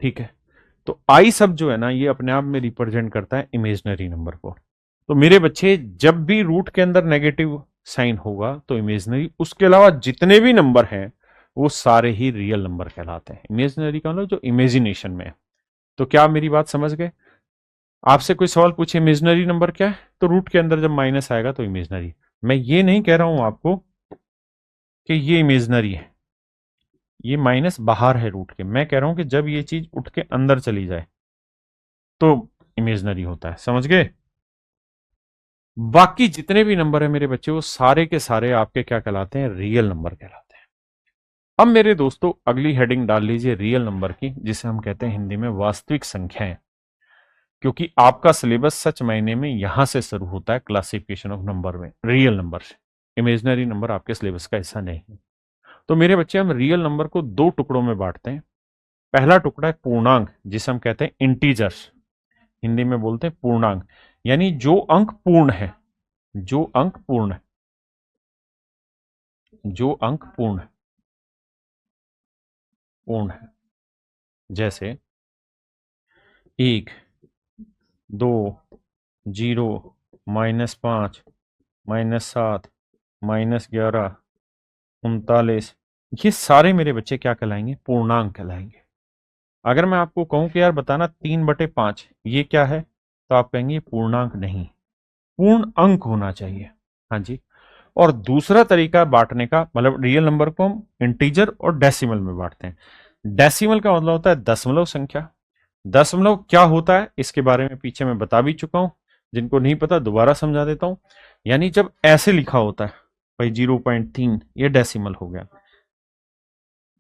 ठीक है। तो आई सब जो है ना, ये अपने आप में रिप्रेजेंट करता है इमेजनरी नंबर को। तो मेरे बच्चे, जब भी रूट के अंदर नेगेटिव साइन होगा तो इमेजनरी, उसके अलावा जितने भी नंबर हैं वो सारे ही रियल नंबर कहलाते हैं। इमेजनरी का मतलब जो इमेजिनेशन में है। तो क्या आप मेरी बात समझ गए? आपसे कोई सवाल पूछे इमेजनरी नंबर क्या है, तो रूट के अंदर जब माइनस आएगा तो इमेजनरी। मैं ये नहीं कह रहा हूं आपको कि ये इमेजनरी है, ये माइनस बाहर है रूट के। मैं कह रहा हूं कि जब ये चीज उठ के अंदर चली जाए तो इमेजनरी होता है। समझ गए? बाकी जितने भी नंबर है मेरे बच्चे, वो सारे के सारे आपके क्या कहलाते हैं? रियल नंबर कहलाते हैं। अब मेरे दोस्तों, अगली हेडिंग डाल लीजिए रियल नंबर की, जिसे हम कहते हैं हिंदी में वास्तविक संख्याएं। क्योंकि आपका सिलेबस सच मायने में यहां से शुरू होता है, क्लासिफिकेशन ऑफ नंबर में, रियल नंबर से। इमेजनरी नंबर आपके सिलेबस का हिस्सा नहीं है। तो मेरे बच्चे, हम रियल नंबर को दो टुकड़ों में बांटते हैं। पहला टुकड़ा है पूर्णांक, जिसे हम कहते हैं इंटीजर्स, हिंदी में बोलते हैं पूर्णांक, यानी जो अंक पूर्ण है, जो अंक पूर्ण है, जो अंक पूर्ण है। जैसे 1, 2, 0, -5, -7, -11, 39, ये सारे मेरे बच्चे क्या कहलाएंगे? पूर्णांक कहलाएंगे। अगर मैं आपको कहूं कि यार बताना 3/5 ये क्या है, तो आप कहेंगे पूर्णांक नहीं, पूर्ण अंक होना चाहिए। हाँ जी। और दूसरा तरीका बांटने का, मतलब रियल नंबर को हम इंटीजर और डेसिमल में बांटते हैं। डेसिमल का मतलब होता है दशमलव संख्या। दशमलव क्या होता है इसके बारे में पीछे मैं बता भी चुका हूं, जिनको नहीं पता दोबारा समझा देता हूं। यानी जब ऐसे लिखा होता है भाई 0.3, ये डेसिमल हो गया।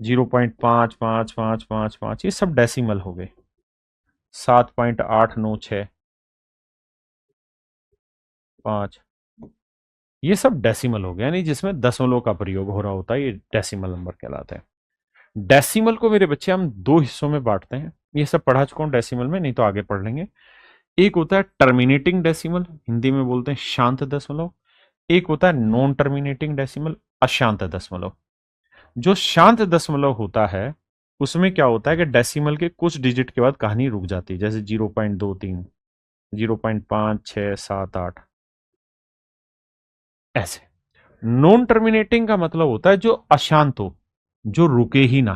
0.555555, ये सब डेसिमल हो गए। 7.8965, ये सब डेसिमल हो गया, यानी जिसमें दशमलव का प्रयोग हो रहा होता है, ये डेसिमल नंबर कहलाते हैं। डेसिमल को मेरे बच्चे हम दो हिस्सों में बांटते हैं। ये सब पढ़ा चुका हूं डेसिमल में, नहीं तो आगे पढ़ लेंगे। एक होता है टर्मिनेटिंग डेसिमल, हिंदी में बोलते हैं शांत दशमलव। एक होता है नॉन टर्मिनेटिंग डेसिमल, अशांत दशमलव। जो शांत दशमलव होता है उसमें क्या होता है कि डेसिमल के कुछ डिजिट के बाद कहानी रुक जाती है, जैसे 0.23, 0.5678, ऐसे। नॉन टर्मिनेटिंग का मतलब होता है जो अशांत हो, जो रुके ही ना,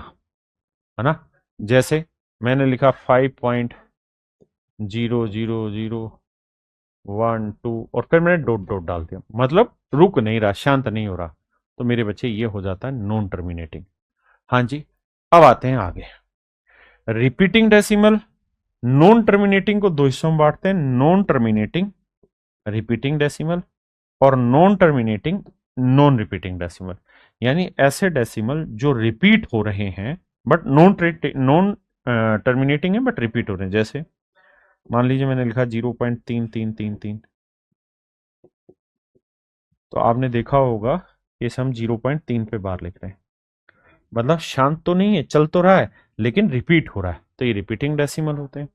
है ना। जैसे मैंने लिखा 5.0001 2 और फिर मैंने डॉट डॉट डाल दिया, मतलब रुक नहीं रहा, शांत नहीं हो रहा, तो मेरे बच्चे ये हो जाता है नॉन टर्मिनेटिंग। हाँ जी। अब आते हैं आगे, रिपीटिंग डेसिमल। नॉन टर्मिनेटिंग को दो हिस्सों में बांटते हैं, नॉन टर्मिनेटिंग रिपीटिंग डेसिमल और non terminating non repeating decimal. यानी ऐसे डेसिमल जो रिपीट हो रहे हैं बट नॉन नॉन टर्मिनेटिंग है बट रिपीट हो रहे हैं। जैसे मान लीजिए मैंने लिखा 0.3333, तो आपने देखा होगा कि इसे हम 0.3 पे बार लिख रहे हैं, मतलब शांत तो नहीं है, चल तो रहा है लेकिन रिपीट हो रहा है, तो ये रिपीटिंग डेसिमल होते हैं।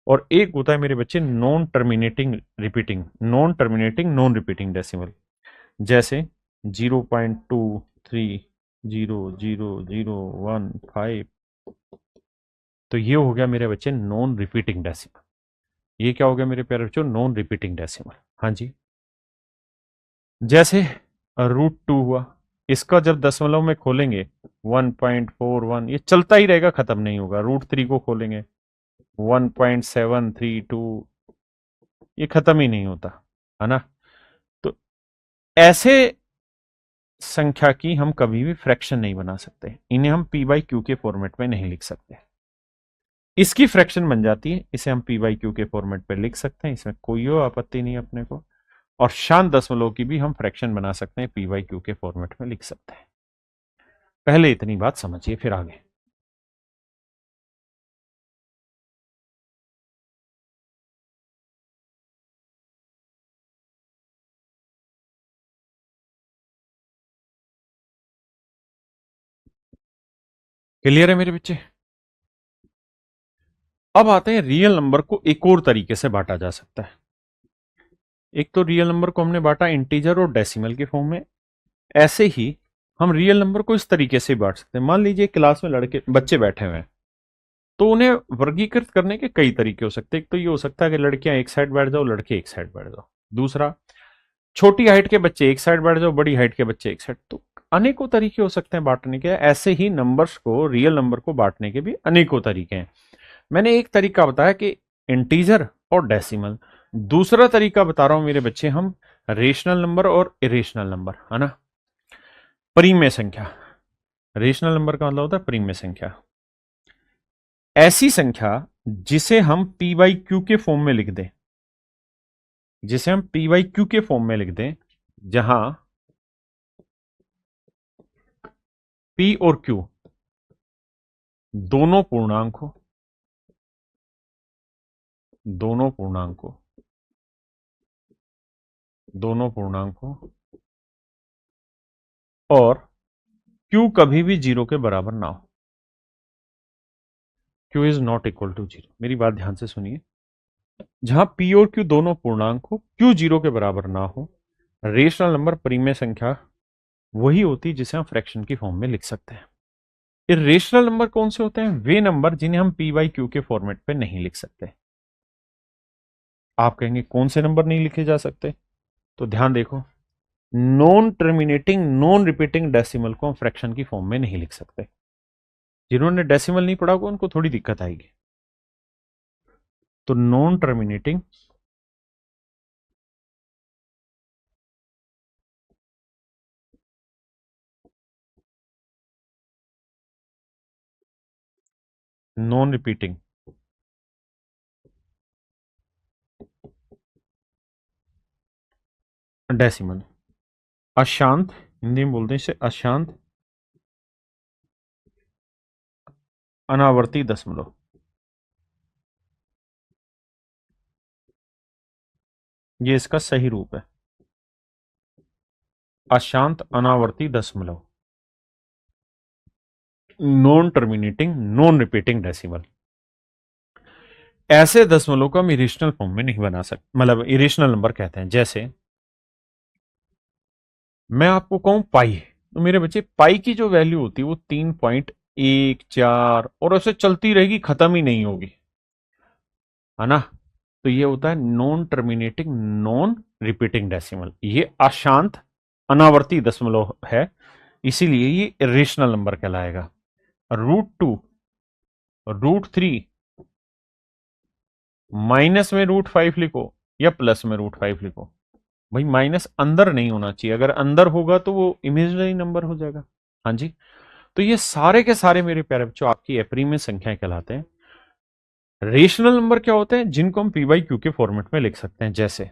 और एक होता है मेरे बच्चे non terminating repeating, non terminating non repeating decimal. जैसे 0.23000015, तो ये हो गया मेरे बच्चे नॉन रिपीटिंग डेसिमल। ये क्या हो गया मेरे प्यारे बच्चों? Non repeating decimal. हाँ जी। जैसे √2 हुआ, इसका जब दशमलव में खोलेंगे 1.41, ये चलता ही रहेगा, खत्म नहीं होगा। √3 को खोलेंगे 1.732, ये खत्म ही नहीं होता, है ना। तो ऐसे संख्या की हम कभी भी फ्रैक्शन नहीं बना सकते, इन्हें हम p/q के फॉर्मेट में नहीं लिख सकते। इसकी फ्रैक्शन बन जाती है, इसे हम p/q के फॉर्मेट पे लिख सकते हैं, इसमें कोई आपत्ति नहीं अपने को। और शांत दशमलव की भी हम फ्रैक्शन बना सकते हैं, p/q के फॉर्मेट में लिख सकते हैं। पहले इतनी बात समझिए, फिर आगे। क्लियर है मेरे बच्चे? अब आते हैं रियल नंबर को एक और तरीके से बांटा जा सकता है। एक तो रियल नंबर को हमने बांटा इंटीजर और डेसिमल के फॉर्म में, ऐसे ही हम रियल नंबर को इस तरीके से बांट सकते हैं। मान लीजिए क्लास में लड़के बच्चे बैठे हुए हैं, तो उन्हें वर्गीकृत करने के कई तरीके हो सकते हैं। एक तो ये हो सकता है कि लड़कियां एक साइड बैठ जाओ, लड़के एक साइड बैठ जाओ। दूसरा, छोटी हाइट के बच्चे एक साइड बैठ जाओ, बड़ी हाइट के बच्चे एक साइड। तो अनेकों तरीके हो सकते हैं बांटने के। ऐसे ही नंबर्स को, रियल नंबर को बांटने के भी अनेकों तरीके हैं। मैंने एक तरीका बताया कि इंटीजर और डेसिमल। दूसरा तरीका बता रहा हूं मेरे बच्चे, हम रेशनल नंबर और इरेशनल नंबर, है ना, परिमेय संख्या। रेशनल नंबर का मतलब होता है परिमेय संख्या, ऐसी संख्या जिसे हम पी बाई क्यू के फॉर्म में लिख दें, जिसे हम पी बाई क्यू के फॉर्म में लिख दें, जहां पी और क्यू दोनों पूर्णांक हो, दोनों पूर्णांक हो, दोनों पूर्णांक हो, और क्यू कभी भी जीरो के बराबर ना हो। Q is not equal to zero. मेरी बात ध्यान से सुनिए। जहां पी और क्यू दोनों पूर्णांक हो, क्यू जीरो के बराबर ना हो, रेशनल नंबर परिमेय संख्या वही होती है जिसे हम फ्रैक्शन की फॉर्म में लिख सकते हैं। इरेशनल नंबर कौन से होते हैं? वे नंबर जिन्हें हम पी बाई क्यू के फॉर्मेट पे नहीं लिख सकते। आप कहेंगे कौन से नंबर नहीं लिखे जा सकते? तो ध्यान देखो, non terminating non repeating decimal को हम फ्रैक्शन की फॉर्म में नहीं लिख सकते। जिन्होंने डेसिमल नहीं पढ़ा होगा उनको थोड़ी दिक्कत आएगी। तो non terminating non repeating decimal, अशांत, हिंदी में बोलते हैं इसे अशांत अनावर्ती दशमलव। ये इसका सही रूप है, अशांत अनावर्ती दशमलव, non terminating non repeating decimal. ऐसे दशमलव को हम इरेशनल फॉर्म में नहीं बना सकते, मतलब इरेशनल नंबर कहते हैं। जैसे मैं आपको कहूं पाई, तो मेरे बच्चे पाई की जो वैल्यू होती है वो 3.14 और ऐसे चलती रहेगी, खत्म ही नहीं होगी, है ना। तो ये होता है non terminating non repeating decimal. ये अशांत अनावर्ती दशमलव है, इसीलिए ये इरेशनल नंबर कहलाएगा। √2, √3, माइनस में √5 लिखो या प्लस में √5 लिखो, भाई माइनस अंदर नहीं होना चाहिए। अगर अंदर होगा तो वो इमेजिनरी नंबर हो जाएगा। हाँ जी। तो ये सारे के सारे मेरे प्यारे बच्चों आपकी अपरिमेय संख्याएं कहलाते हैं। रेशनल नंबर क्या होते हैं? जिनको हम पी बाई क्यू के फॉर्मेट में लिख सकते हैं। जैसे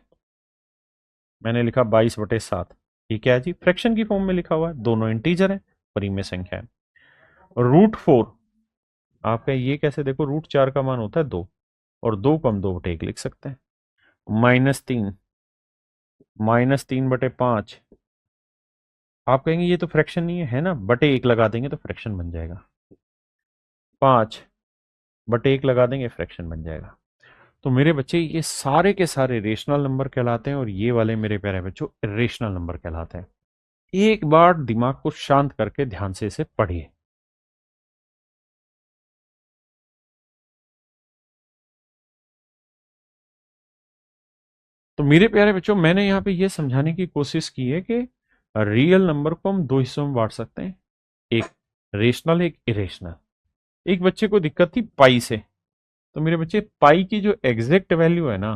मैंने लिखा 22/7, ठीक है जी, फ्रैक्शन की फॉर्म में लिखा हुआ है, दोनों इंटीजर है, परिमेय संख्या है। √4, आपका ये कैसे देखो, √4 का मान होता है 2, और 2 को हम 2/1 लिख सकते हैं। -3, -3/5, आप कहेंगे ये तो फ्रैक्शन नहीं है, है ना, बटे 1 लगा देंगे तो फ्रैक्शन बन जाएगा। 5/1 लगा देंगे, फ्रैक्शन बन जाएगा। तो मेरे बच्चे ये सारे के सारे रेशनल नंबर कहलाते हैं, और ये वाले मेरे प्यारे बच्चों इरेशनल नंबर कहलाते हैं। एक बार दिमाग को शांत करके ध्यान से इसे पढ़िए। तो मेरे प्यारे बच्चों, मैंने यहां पे ये समझाने की कोशिश की है कि रियल नंबर को हम दो हिस्सों में बांट सकते हैं, एक रेशनल, एक इरेशनल। एक बच्चे को दिक्कत थी पाई से, तो मेरे बच्चे पाई की जो एग्जैक्ट वैल्यू है ना,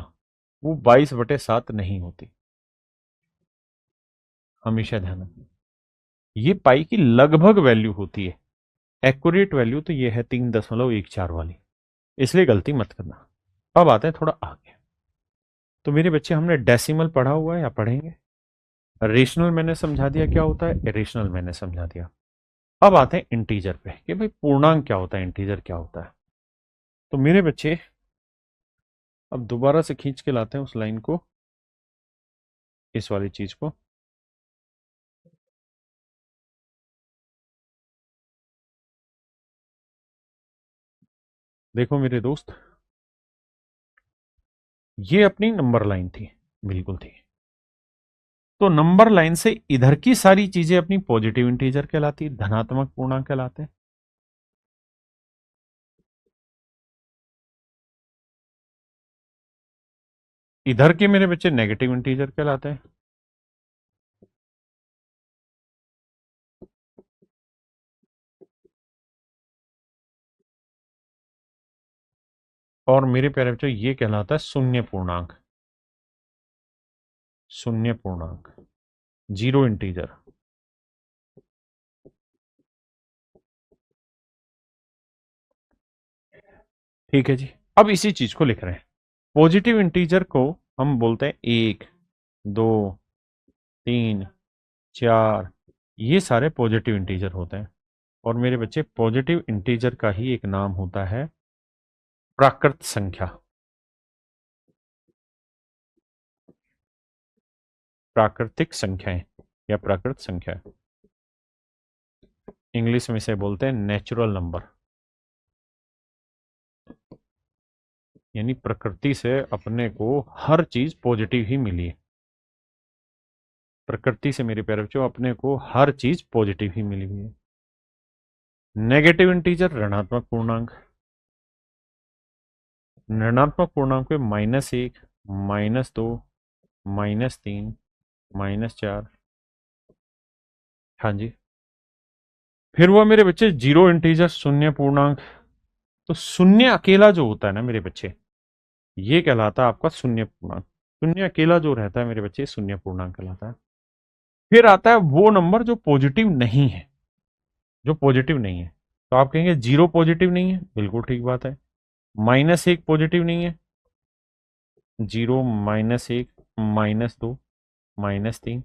वो 22/7 नहीं होती। हमेशा ध्यान रखना, ये पाई की लगभग वैल्यू होती है। एक्यूरेट वैल्यू तो ये है 3.14 वाली, इसलिए गलती मत करना। अब आते हैं थोड़ा आगे। तो मेरे बच्चे, हमने डेसिमल पढ़ा हुआ है या पढ़ेंगे, रेशनल मैंने समझा दिया क्या होता है, इरेशनल मैंने समझा दिया। अब आते हैं इंटीजर पे कि भाई पूर्णांक क्या होता है, इंटीजर क्या होता है। तो मेरे बच्चे, अब दोबारा से खींच के लाते हैं उस लाइन को, इस वाली चीज को। देखो मेरे दोस्त, ये अपनी नंबर लाइन थी, बिल्कुल थी। तो नंबर लाइन से इधर की सारी चीजें अपनी पॉजिटिव इंटीजर कहलाती है, धनात्मक पूर्णांक कहलाते हैं। इधर के मेरे बच्चे नेगेटिव इंटीजर कहलाते हैं। और मेरे प्यारे बच्चों ये कहलाता है शून्य पूर्णांक। शून्य पूर्णांक, जीरो इंटीजर। ठीक है जी। अब इसी चीज को लिख रहे हैं। पॉजिटिव इंटीजर को हम बोलते हैं 1, 2, 3, 4, ये सारे पॉजिटिव इंटीजर होते हैं। और मेरे बच्चे पॉजिटिव इंटीजर का ही एक नाम होता है प्राकृत संख्या। प्राकृतिक संख्याएं या प्राकृत संख्या, इंग्लिश में इसे बोलते हैं नेचुरल नंबर। यानी प्रकृति से अपने को हर चीज पॉजिटिव ही मिली है। प्रकृति से मेरे प्यारे बच्चों अपने को हर चीज पॉजिटिव ही मिली हुई है। नेगेटिव इंटीजर ऋणात्मक पूर्णांक। ऋणात्मक पूर्णांक में -1, -2, -3, -4। हाँ जी। फिर वो मेरे बच्चे जीरो इंटीजर शून्य पूर्णांक। तो शून्य अकेला जो होता है ना मेरे बच्चे, ये कहलाता है आपका शून्य पूर्णांक। शून्य अकेला जो रहता है मेरे बच्चे शून्य पूर्णांक कहलाता है। फिर आता है वो नंबर जो पॉजिटिव नहीं है। जो पॉजिटिव नहीं है, तो आप कहेंगे जीरो पॉजिटिव नहीं है, बिल्कुल ठीक बात है। -1 पॉजिटिव नहीं है, जीरो, -1, -2, -3,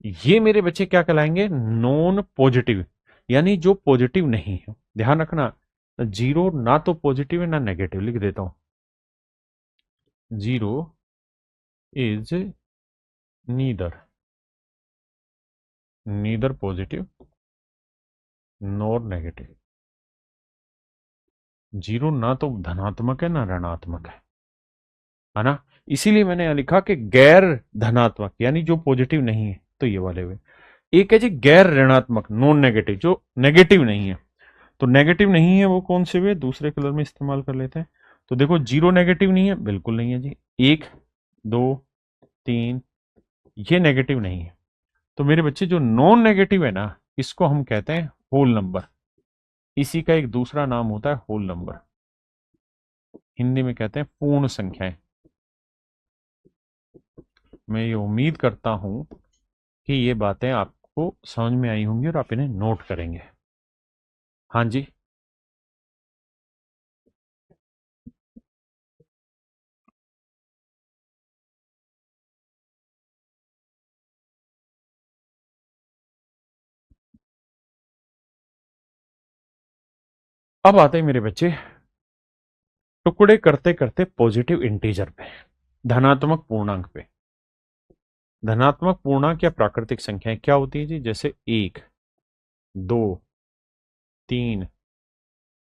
ये मेरे बच्चे क्या कहलाएंगे? नॉन पॉजिटिव, यानी जो पॉजिटिव नहीं है। ध्यान रखना, जीरो ना तो पॉजिटिव है ना नेगेटिव, लिख देता हूं। Zero is neither positive nor negative. Zero ना तो धनात्मक है ना ऋणात्मक है ना। इसीलिए मैंने यहां लिखा कि गैर धनात्मक, यानी जो पॉजिटिव नहीं है, तो ये वाले हुए। एक है जी गैर ऋणात्मक, नॉन नेगेटिव, जो नेगेटिव नहीं है। तो नेगेटिव नहीं है वो कौन से हुए? दूसरे कलर में इस्तेमाल कर लेते हैं। तो देखो, जीरो नेगेटिव नहीं है, बिल्कुल नहीं है जी। 1, 2, 3, ये नेगेटिव नहीं है। तो मेरे बच्चे जो नॉन नेगेटिव है ना, इसको हम कहते हैं होल नंबर। इसी का एक दूसरा नाम होता है होल नंबर। हिंदी में कहते हैं पूर्ण संख्याएं। मैं ये उम्मीद करता हूं कि ये बातें आपको समझ में आई होंगी और आप इन्हें नोट करेंगे। हाँ जी। अब आते हैं मेरे बच्चे टुकड़े करते करते पॉजिटिव इंटीजर पे, धनात्मक पूर्णांक पे। धनात्मक पूर्णांक या प्राकृतिक संख्याएं क्या होती है जी? जैसे 1, 2, 3,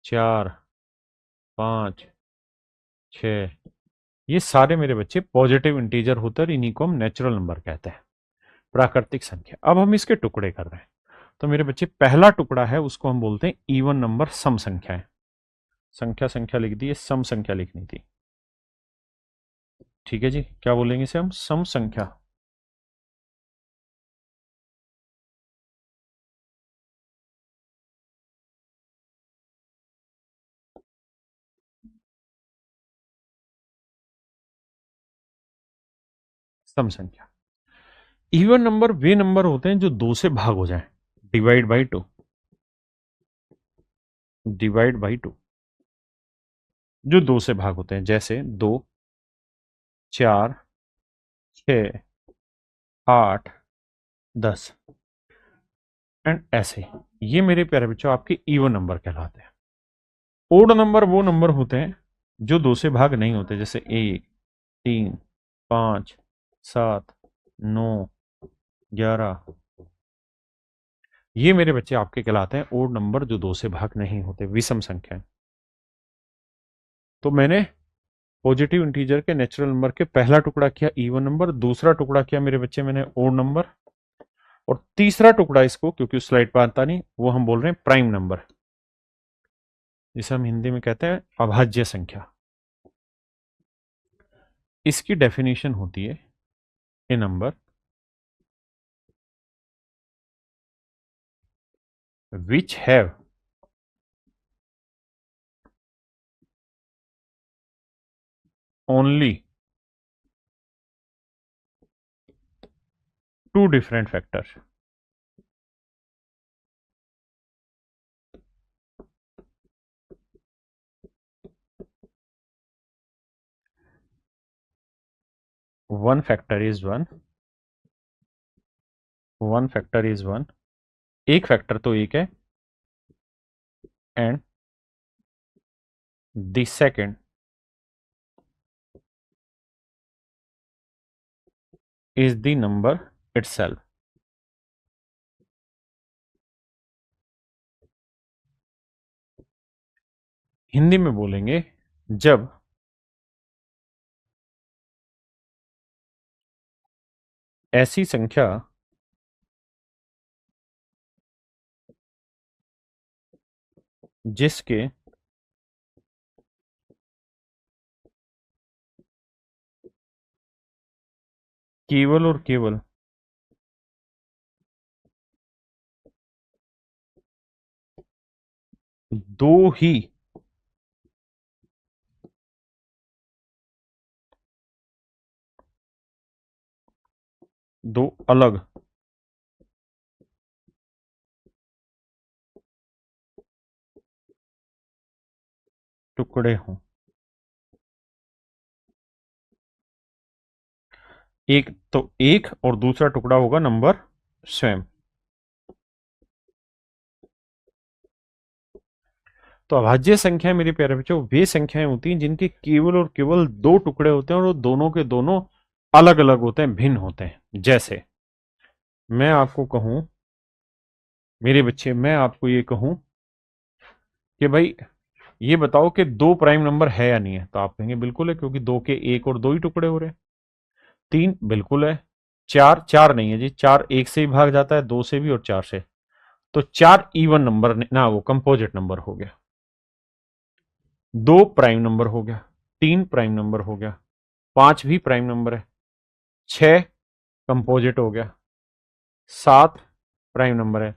4, 5, 6, ये सारे मेरे बच्चे पॉजिटिव इंटीजर होते हैं। इन्हीं को हम नेचुरल नंबर कहते हैं, प्राकृतिक संख्या। अब हम इसके टुकड़े कर रहे हैं। तो मेरे बच्चे पहला टुकड़ा है उसको हम बोलते हैं इवन नंबर, सम संख्याएं। संख्या संख्या लिख दी है, सम संख्या लिखनी थी। ठीक है जी, क्या बोलेंगे इसे हम? सम संख्या। सम संख्या। इवन नंबर वे नंबर होते हैं जो दो से भाग हो जाएं, divide by two. Divide by two, जो दो से भाग होते हैं, जैसे 2, 4, 6, 8, 10 एंड ऐसे। ये मेरे प्यारे बच्चों आपके इवन नंबर कहलाते हैं। ओड नंबर वो नंबर होते हैं जो दो से भाग नहीं होते, जैसे 1, 3, 5, 7, 9, 11। ये मेरे बच्चे आपके कहलाते हैं ओड नंबर जो दो से भाग नहीं होते, विषम संख्या। तो मैंने पॉजिटिव इंटीजर के नेचुरल नंबर के पहला टुकड़ा किया इवन नंबर, दूसरा टुकड़ा किया मेरे बच्चे मैंने ओड नंबर, और तीसरा टुकड़ा इसको, क्योंकि उस स्लाइड पर आता नहीं, वो हम बोल रहे हैं प्राइम नंबर, जिसे हम हिंदी में कहते हैं अभाज्य संख्या। इसकी डेफिनेशन होती है a number which have only two different factors. One factor is one, one factor is one, एक फैक्टर तो एक है, and the second is the number itself. Hindi में बोलेंगे, जब ऐसी संख्या जिसके केवल और केवल दो ही दो अलग टुकड़े हों। एक तो एक और दूसरा टुकड़ा होगा नंबर स्वयं। तो अभाज्य संख्या मेरे प्यारे बच्चों वे संख्याएं होती हैं जिनके केवल और केवल दो टुकड़े होते हैं और वो दोनों के दोनों अलग अलग होते हैं, भिन्न होते हैं। जैसे मैं आपको कहूं, मेरे बच्चे मैं आपको ये कहूं कि भाई ये बताओ कि दो प्राइम नंबर है या नहीं है, तो आप कहेंगे बिल्कुल है, क्योंकि दो के एक और दो ही टुकड़े हो रहे हैं। तीन बिल्कुल है। चार, चार नहीं है जी, चार एक से ही भाग जाता है, दो से भी और चार से। तो चार इवन नंबर ना, वो कंपोजिट नंबर हो गया। दो प्राइम नंबर हो गया, तीन प्राइम नंबर हो गया, पांच भी प्राइम नंबर है, छह कंपोजिट हो गया, सात प्राइम नंबर है,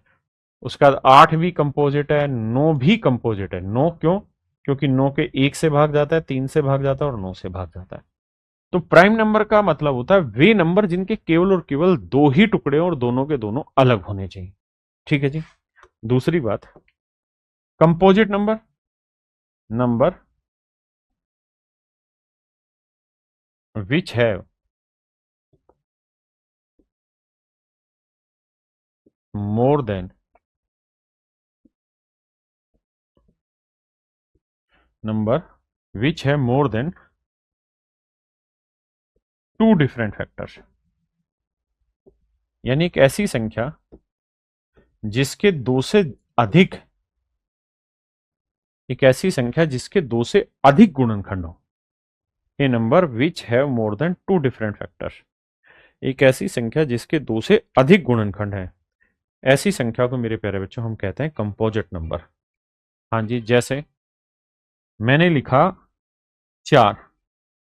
उसके बाद आठ भी कंपोजिट है, नौ भी कंपोजिट है। नौ क्यों? क्योंकि नौ के एक से भाग जाता है, तीन से भाग जाता है और नौ से भाग जाता है। तो प्राइम नंबर का मतलब होता है वे नंबर जिनके केवल और केवल दो ही टुकड़े और दोनों के दोनों अलग होने चाहिए। ठीक है जी। दूसरी बात, composite number, number which have more than, number which है more than two different factors. यानी एक ऐसी संख्या जिसके दो से अधिक, एक ऐसी संख्या जिसके दो से अधिक गुणनखंड हो। A number which have more than two different factors, एक ऐसी संख्या जिसके दो से अधिक गुणनखंड है, ऐसी संख्या को मेरे प्यारे बच्चों हम कहते हैं कंपोजिट नंबर। हाँ जी, जैसे मैंने लिखा चार,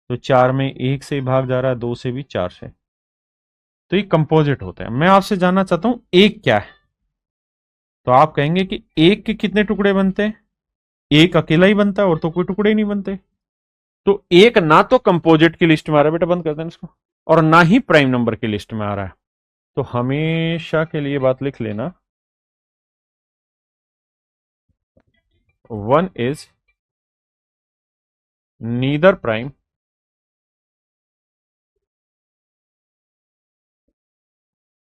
तो चार में एक से ही भाग जा रहा है, दो से भी, चार से, तो ये कंपोजिट होते हैं। मैं आपसे जानना चाहता हूं एक क्या है, तो आप कहेंगे कि एक के कितने टुकड़े बनते हैं? एक अकेला ही बनता है और तो कोई टुकड़े ही नहीं बनते। तो एक ना तो कंपोजिट की लिस्ट में आ रहा है, बेटा बंद कर देना इसको, और ना ही प्राइम नंबर की लिस्ट में आ रहा है। तो हमेशा के लिए बात लिख लेना, one is neither prime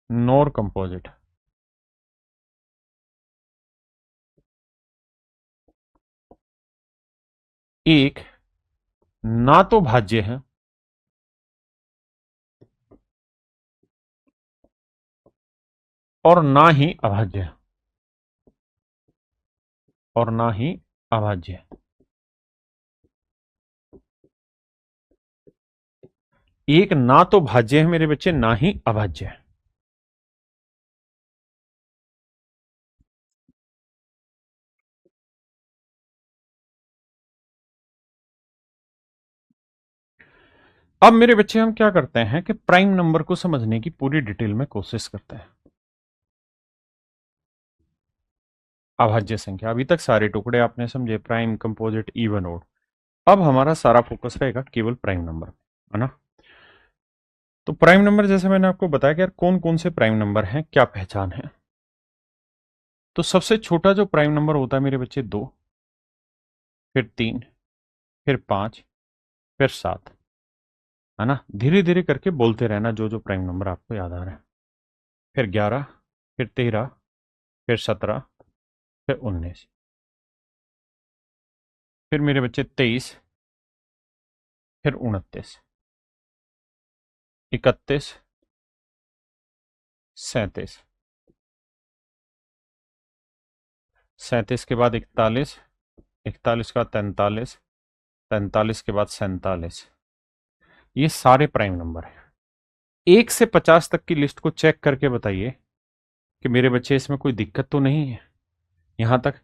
nor composite. एक ना तो भाज्य है और ना ही अभाज्य है, और ना ही अभाज्य है। एक ना तो भाज्य है मेरे बच्चे, ना ही अभाज्य है। अब मेरे बच्चे हम क्या करते हैं कि प्राइम नंबर को समझने की पूरी डिटेल में कोशिश करते हैं। अभाज्य संख्या, अभी तक सारे टुकड़े आपने समझे, प्राइम, कंपोजिट, इवन, ओड। अब हमारा सारा फोकस रहेगा केवल प्राइम नंबर, है ना। तो प्राइम नंबर, जैसे मैंने आपको बताया कि यार कौन कौन से प्राइम नंबर हैं, क्या पहचान है। तो सबसे छोटा जो प्राइम नंबर होता है मेरे बच्चे 2, फिर 3, फिर 5, फिर 7, है ना। धीरे धीरे करके बोलते रहना जो जो प्राइम नंबर आपको याद आ रहा है। फिर 11, फिर 13, फिर 17, फिर 19, फिर मेरे बच्चे 23, फिर 29, 31, 37, 37 के बाद 41, 41 के बाद 43, 43 के बाद 47। ये सारे प्राइम नंबर हैं। 1 से 50 तक की लिस्ट को चेक करके बताइए कि मेरे बच्चे इसमें कोई दिक्कत तो नहीं है यहां तक।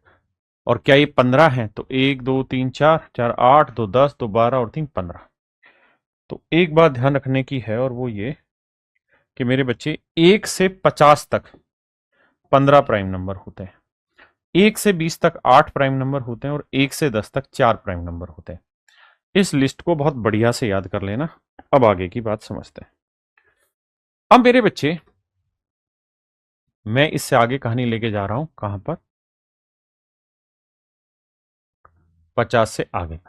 और क्या ये 15 है? तो 1 2 3 4, 4 8, 2 10, 2 12 और 3 15। तो एक बात ध्यान रखने की है और वो ये कि मेरे बच्चे 1 से 50 तक 15 प्राइम नंबर होते हैं, 1 से 20 तक 8 प्राइम नंबर होते हैं और 1 से 10 तक 4 प्राइम नंबर होते हैं। इस लिस्ट को बहुत बढ़िया से याद कर लेना। अब आगे की बात समझते हैं। अब मेरे बच्चे, मैं इससे आगे कहानी लेके जा रहा हूं, कहां पर? 50 से आगे।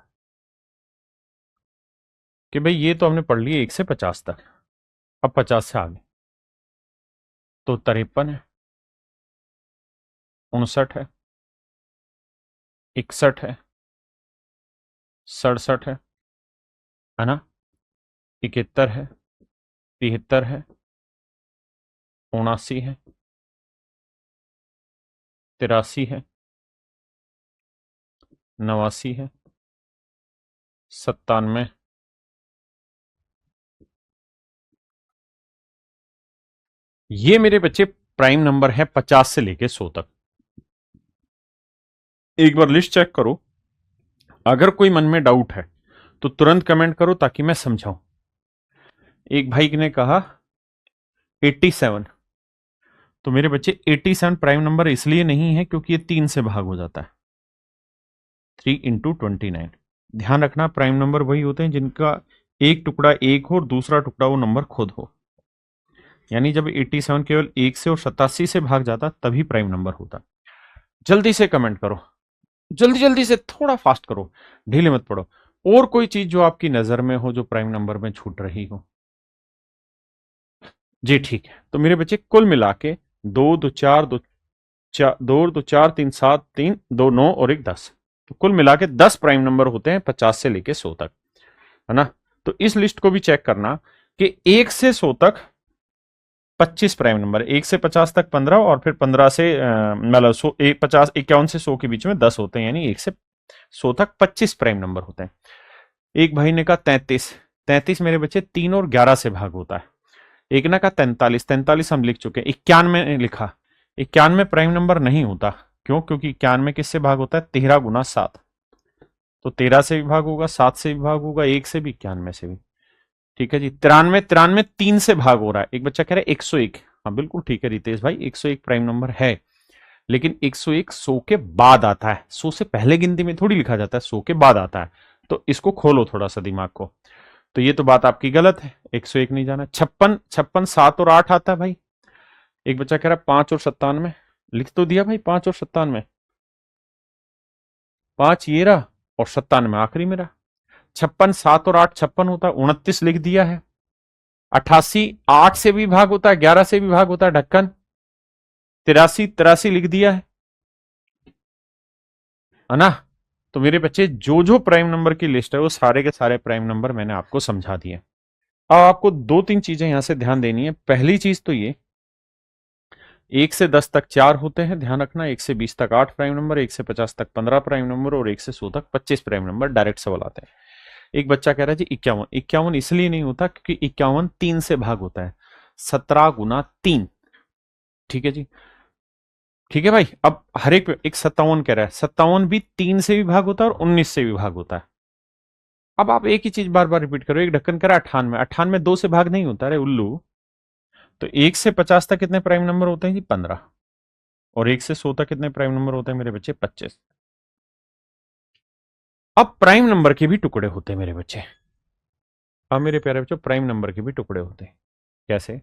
कि भाई ये तो हमने पढ़ लिए 1 से 50 तक, अब 50 से आगे। तो 53 है, 59 है, 61 है, 67 है ना, 71 है, 73 है, 79 है, 83 है, 89 है, 97। ये मेरे बच्चे प्राइम नंबर है 50 से लेके 100 तक। एक बार लिस्ट चेक करो, अगर कोई मन में डाउट है तो तुरंत कमेंट करो ताकि मैं समझाऊं। एक भाई ने कहा 87, तो मेरे बच्चे 87 प्राइम नंबर इसलिए नहीं है क्योंकि ये 3 से भाग हो जाता है, 3 इंटू 29। ध्यान रखना, प्राइम नंबर वही होते हैं जिनका एक टुकड़ा 1 हो और दूसरा टुकड़ा वो नंबर खुद हो। यानी जब 87 केवल 1 से और 87 से भाग जाता तभी प्राइम नंबर होता। जल्दी से कमेंट करो, जल्दी जल्दी से, थोड़ा फास्ट करो, ढीले मत पड़ो। और कोई चीज जो आपकी नजर में हो जो प्राइम नंबर में छूट रही हो? जी ठीक है। तो मेरे बच्चे कुल मिला के 2 2 4 2 4 2 2 4 3 7 3 2 9 और 1 10, तो कुल मिला के 10 प्राइम नंबर होते हैं 50 से लेके 100 तक, है ना। तो इस लिस्ट को भी चेक करना कि 1 से 100 तक 25 प्राइम नंबर, 1 से 50 तक 15 और फिर 15 से मतलब 100, 50 51 से 100 के बीच में 10 होते हैं, यानी 1 से 100 तक 25 प्राइम नंबर होते हैं। एक भाई ने कहा 33, 33 मेरे बच्चे 3 और 11 से भाग होता है। एक ने कहा 43, 43 हम लिख चुके हैं। 91 ने लिखा, 91 प्राइम नंबर नहीं होता। क्यों? क्योंकि 91 किससे भाग होता है? 13 गुना 7। तो 13 से भी भाग होगा, 7 से भी भाग होगा, 1 से भी, 91 से भी। ठीक है जी। 93, 93 3 से भाग हो रहा है। एक बच्चा कह रहा है 101। हाँ बिल्कुल ठीक है रितेश भाई, 101 प्राइम नंबर है, लेकिन 101 100 के बाद आता है, 100 से पहले गिनती में थोड़ी लिखा जाता है, 100 के बाद आता है। तो इसको खोलो थोड़ा सा दिमाग को। तो ये तो बात आपकी गलत है, 101 नहीं जाना। 56, 56 7 और 8 आता है भाई। एक बच्चा कह रहा है 5 और 97, लिख तो दिया भाई 5 और 97, 5 ये रहा और 97 आखिरी मेरा। 56 7 और 8 56 होता है, 29 लिख दिया है। 88 8 से भी भाग होता है, 11 से भी भाग होता है, ढक्कन। 83 83 लिख दिया है ना। तो मेरे बच्चे जो जो प्राइम नंबर की लिस्ट है वो सारे के सारे प्राइम नंबर मैंने आपको समझा दिए। अब आपको दो तीन चीजें यहां से ध्यान देनी है। पहली चीज तो ये, 1 से 10 तक 4 होते हैं, ध्यान रखना। 1 से 20 तक 8 प्राइम नंबर, 1 से 50 तक 15 प्राइम नंबर और 1 से 100 तक 25 प्राइम नंबर। डायरेक्ट सवाल आते हैं। एक बच्चा कह रहा है जी 51, 51 इसलिए नहीं होता क्योंकि 51 3 से भाग होता है, 17 गुना 3। ठीक है जी, ठीक है भाई। अब हर एक 57 कह रहा है, 57 भी 3 से भी भाग होता है और 19 से भी भाग होता है। अब आप एक ही चीज बार बार रिपीट करो, एक ढक्कन करा 98, 98 दो से भाग नहीं होता, अरे उल्लू। तो 1 से 50 तक कितने प्राइम नंबर होते हैं जी? 15। और 1 से 100 तक कितने प्राइम नंबर होते हैं मेरे बच्चे? 25। अब प्राइम नंबर के भी टुकड़े होते हैं मेरे बच्चे। अब मेरे प्यारे बच्चों, प्राइम नंबर के भी टुकड़े होते हैं। कैसे?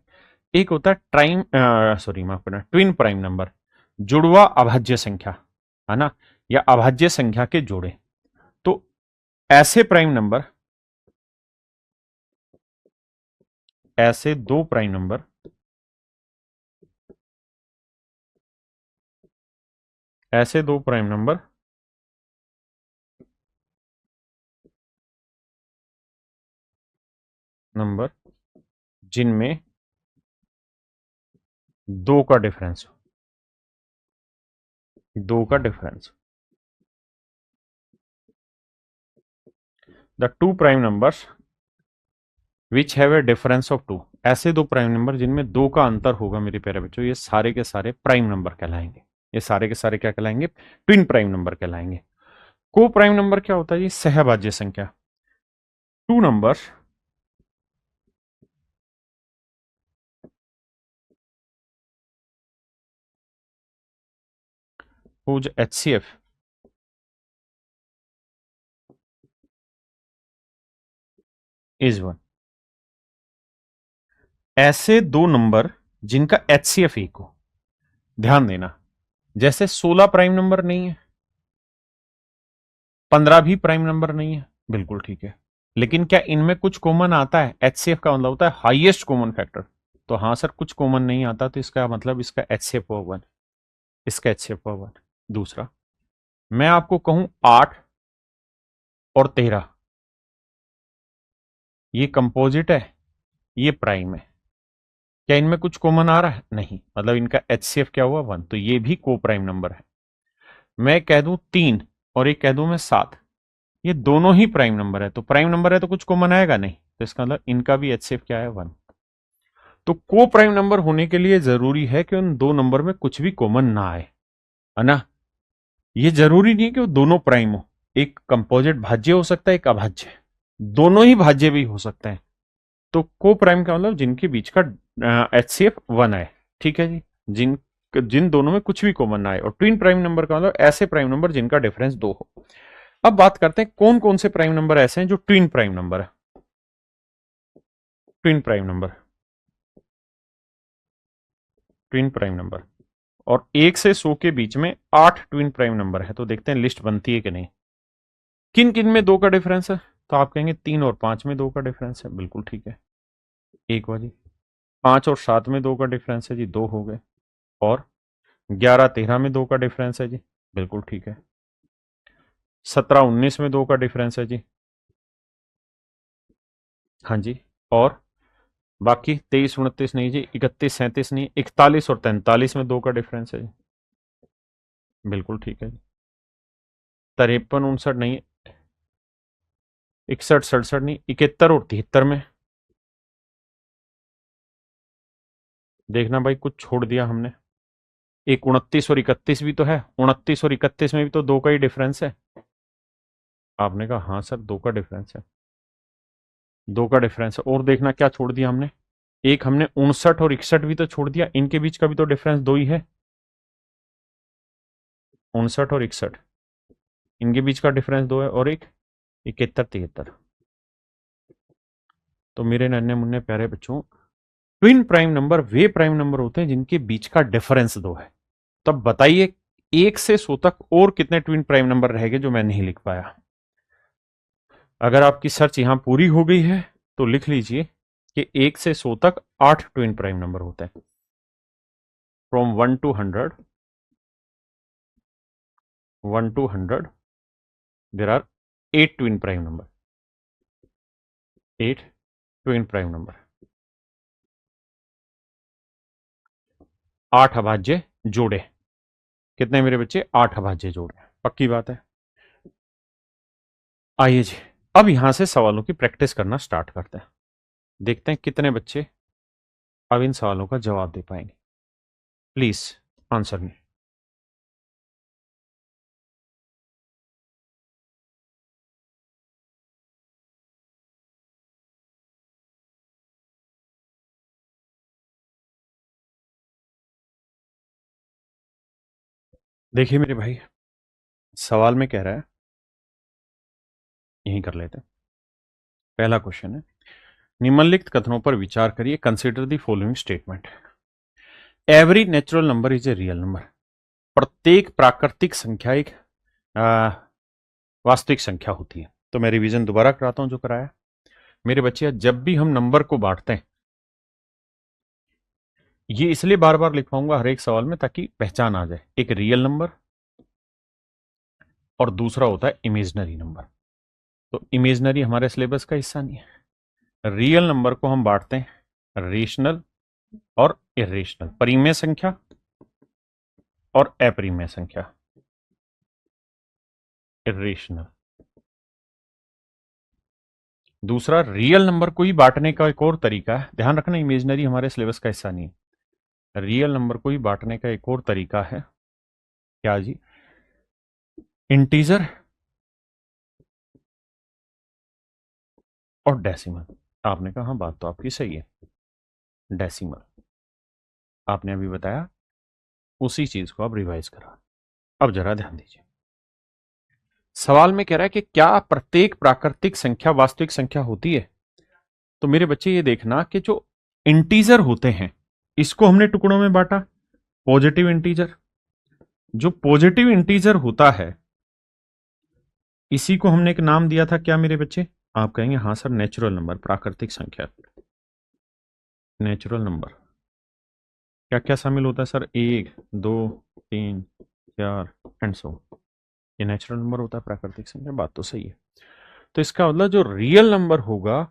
एक होता है सॉरी माफ करना, ट्विन प्राइम नंबर, जुड़वा अभाज्य संख्या, है ना, या अभाज्य संख्या के जोड़े। तो ऐसे प्राइम नंबर, ऐसे दो प्राइम नंबर, ऐसे दो प्राइम नंबर नंबर जिनमें दो का डिफरेंस, दो का difference, the two prime numbers which have a difference of two, ऐसे दो प्राइम नंबर जिनमें दो का अंतर होगा मेरे प्यारे बच्चों, ये सारे के सारे प्राइम नंबर कहलाएंगे। ये सारे के सारे क्या कहलाएंगे? ट्विन प्राइम नंबर कहलाएंगे। को प्राइम नंबर क्या होता है जी? सहभाज्य संख्या। Two numbers whose HCF is 1, ऐसे दो नंबर जिनका HCF एक हो। ध्यान देना, जैसे 16 प्राइम नंबर नहीं है, 15 भी प्राइम नंबर नहीं है, बिल्कुल ठीक है, लेकिन क्या इनमें कुछ कॉमन आता है? HCF का मतलब होता है हाईएस्ट कॉमन फैक्टर। तो हाँ सर, कुछ कॉमन नहीं आता, तो इसका मतलब इसका HCF हुआ 1, इसका HCF हुआ 1। दूसरा, मैं आपको कहूं 8 और 13, ये कंपोजिट है, ये प्राइम है, क्या इनमें कुछ कॉमन आ रहा है? नहीं, मतलब इनका HCF क्या हुआ? 1, तो ये भी को प्राइम नंबर है। मैं कह दूं 3 और एक कह दूं मैं 7, ये दोनों ही प्राइम नंबर है, तो प्राइम नंबर है तो कुछ कॉमन आएगा नहीं, तो इसका मतलब इनका भी HCF क्या है? 1। तो को प्राइम नंबर होने के लिए जरूरी है कि उन दो नंबर में कुछ भी कॉमन ना आए, है ना। ये जरूरी नहीं है कि वो दोनों प्राइम हो, एक कंपोजिट भाज्य हो सकता है, एक अभाज्य, दोनों ही भाज्य भी हो सकते हैं। तो को प्राइम का मतलब जिनके बीच का HCF 1 है, ठीक है जी, जिन जिन दोनों में कुछ भी कॉमन ना आए। और ट्विन प्राइम नंबर का मतलब ऐसे प्राइम नंबर जिनका डिफरेंस 2 हो। अब बात करते हैं कौन कौन से प्राइम नंबर ऐसे हैं जो ट्विन प्राइम नंबर है। Twin prime number, twin prime number, और 1 से 100 के बीच में 8 ट्विन प्राइम नंबर है। तो देखते हैं लिस्ट बनती है कि नहीं। किन किन में 2 का डिफरेंस है? तो आप कहेंगे 3 और 5 में 2 का डिफरेंस है, बिल्कुल ठीक है, एक हुआ जी। 5 और 7 में 2 का डिफरेंस है जी, 2 हो गए। और 11-13 में 2 का डिफरेंस है जी, बिल्कुल ठीक है। 17-19 में 2 का डिफरेंस है जी, हाँ जी। और बाकी 23-29 नहीं जी, 31-37 नहीं, 41 और 43 में 2 का डिफरेंस है जी, बिल्कुल ठीक है जी। 53-59 नहीं, 61-67 नहीं, 71 और 73 में। देखना भाई, कुछ छोड़ दिया हमने। एक 29 और 31 भी तो है, 29 और 31 में भी तो 2 का ही डिफरेंस है। आपने कहा हाँ सर 2 का डिफरेंस है, 2 का डिफरेंस है। और देखना क्या छोड़ दिया हमने, एक हमने 59 और 61 भी तो छोड़ दिया, इनके बीच का भी तो डिफरेंस 2 ही है। 59 और 61, इनके बीच का डिफरेंस 2 है, और एक 71-73। तो मेरे नन्हे मुन्ने प्यारे बच्चों, ट्विन प्राइम नंबर वे प्राइम नंबर होते हैं जिनके बीच का डिफरेंस 2 है। तब बताइए 1 से 100 तक और कितने ट्विन प्राइम नंबर रहेंगे जो मैं नहीं लिख पाया। अगर आपकी सर्च यहां पूरी हो गई है तो लिख लीजिए कि 1 से 100 तक 8 ट्विन प्राइम नंबर होते हैं। From 1 to 100, 1 to 100 there are 8 twin prime number, 8 twin prime number, 8 अभाज्य जोड़े। कितने मेरे बच्चे? 8 अभाज्य जोड़े, पक्की बात है। आइए जी, अब यहां से सवालों की प्रैक्टिस करना स्टार्ट करते हैं। देखते हैं कितने बच्चे अब इन सवालों का जवाब दे पाएंगे। Please answer me. देखिए मेरे भाई, सवाल में कह रहा है, यही कर लेते हैं। पहला क्वेश्चन है, निम्नलिखित कथनों पर विचार करिए, consider the following statement. Every natural number is a real number. प्रत्येक प्राकृतिक संख्या एक वास्तविक संख्या होती है। तो मैं रिवीजन दोबारा कराता हूं जो कराया। मेरे बच्चे, जब भी हम नंबर को बांटते हैं, ये इसलिए बार बार लिखवाऊंगा हर एक सवाल में ताकि पहचान आ जाए। एक रियल नंबर और दूसरा होता है इमेजनरी नंबर। तो इमेजनरी हमारे सिलेबस का हिस्सा नहीं है। रियल नंबर को हम बांटते हैं रेशनल और इरेशनल, परिमेय संख्या और अपरिमेय संख्या, इरेशनल। दूसरा, रियल नंबर को ही बांटने का एक और तरीका है, ध्यान रखना इमेजनरी हमारे सिलेबस का हिस्सा नहीं है। रियल नंबर को ही बांटने का एक और तरीका है, क्या जी? इंटीजर और डेसिमल। आपने कहा हाँ, बात तो आपकी सही है, डेसिमल। आपने अभी बताया, उसी चीज को आप रिवाइज करा। अब जरा ध्यान दीजिए, सवाल में कह रहा है कि क्या प्रत्येक प्राकृतिक संख्या वास्तविक संख्या होती है? तो मेरे बच्चे ये देखना कि जो इंटीजर होते हैं, इसको हमने टुकड़ों में बांटा, पॉजिटिव इंटीजर। जो पॉजिटिव इंटीजर होता है, इसी को हमने एक नाम दिया था, क्या मेरे बच्चे? आप कहेंगे हाँ सर, नेचुरल नंबर, प्राकृतिक संख्या, नेचुरल नंबर। क्या क्या शामिल होता है सर? 1, 2, 3, 4 and so. ये नेचुरल नंबर होता है, प्राकृतिक संख्या। बात तो सही है। तो इसका मतलब जो रियल नंबर होगा,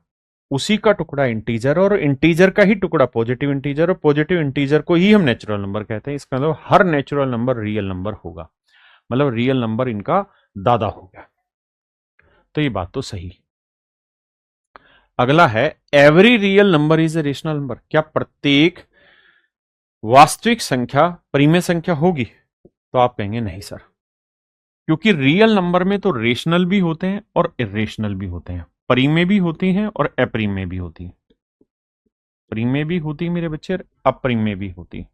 उसी का टुकड़ा इंटीजर, और इंटीजर का ही टुकड़ा पॉजिटिव इंटीजर, और पॉजिटिव इंटीजर को ही हम नेचुरल नंबर कहते हैं। इसका मतलब हर नेचुरल नंबर रियल नंबर होगा, मतलब रियल नंबर इनका दादा हो गया। तो ये बात तो सही। अगला है, every real number is a rational number. क्या प्रत्येक वास्तविक संख्या परिमेय संख्या होगी? तो आप कहेंगे नहीं सर, क्योंकि रियल नंबर में तो रेशनल भी होते हैं और इरेशनल भी होते हैं, परिमेय भी होती हैं और अपरिमेय भी होती हैं। परिमेय भी होती है मेरे बच्चे, अपरिमेय भी होती,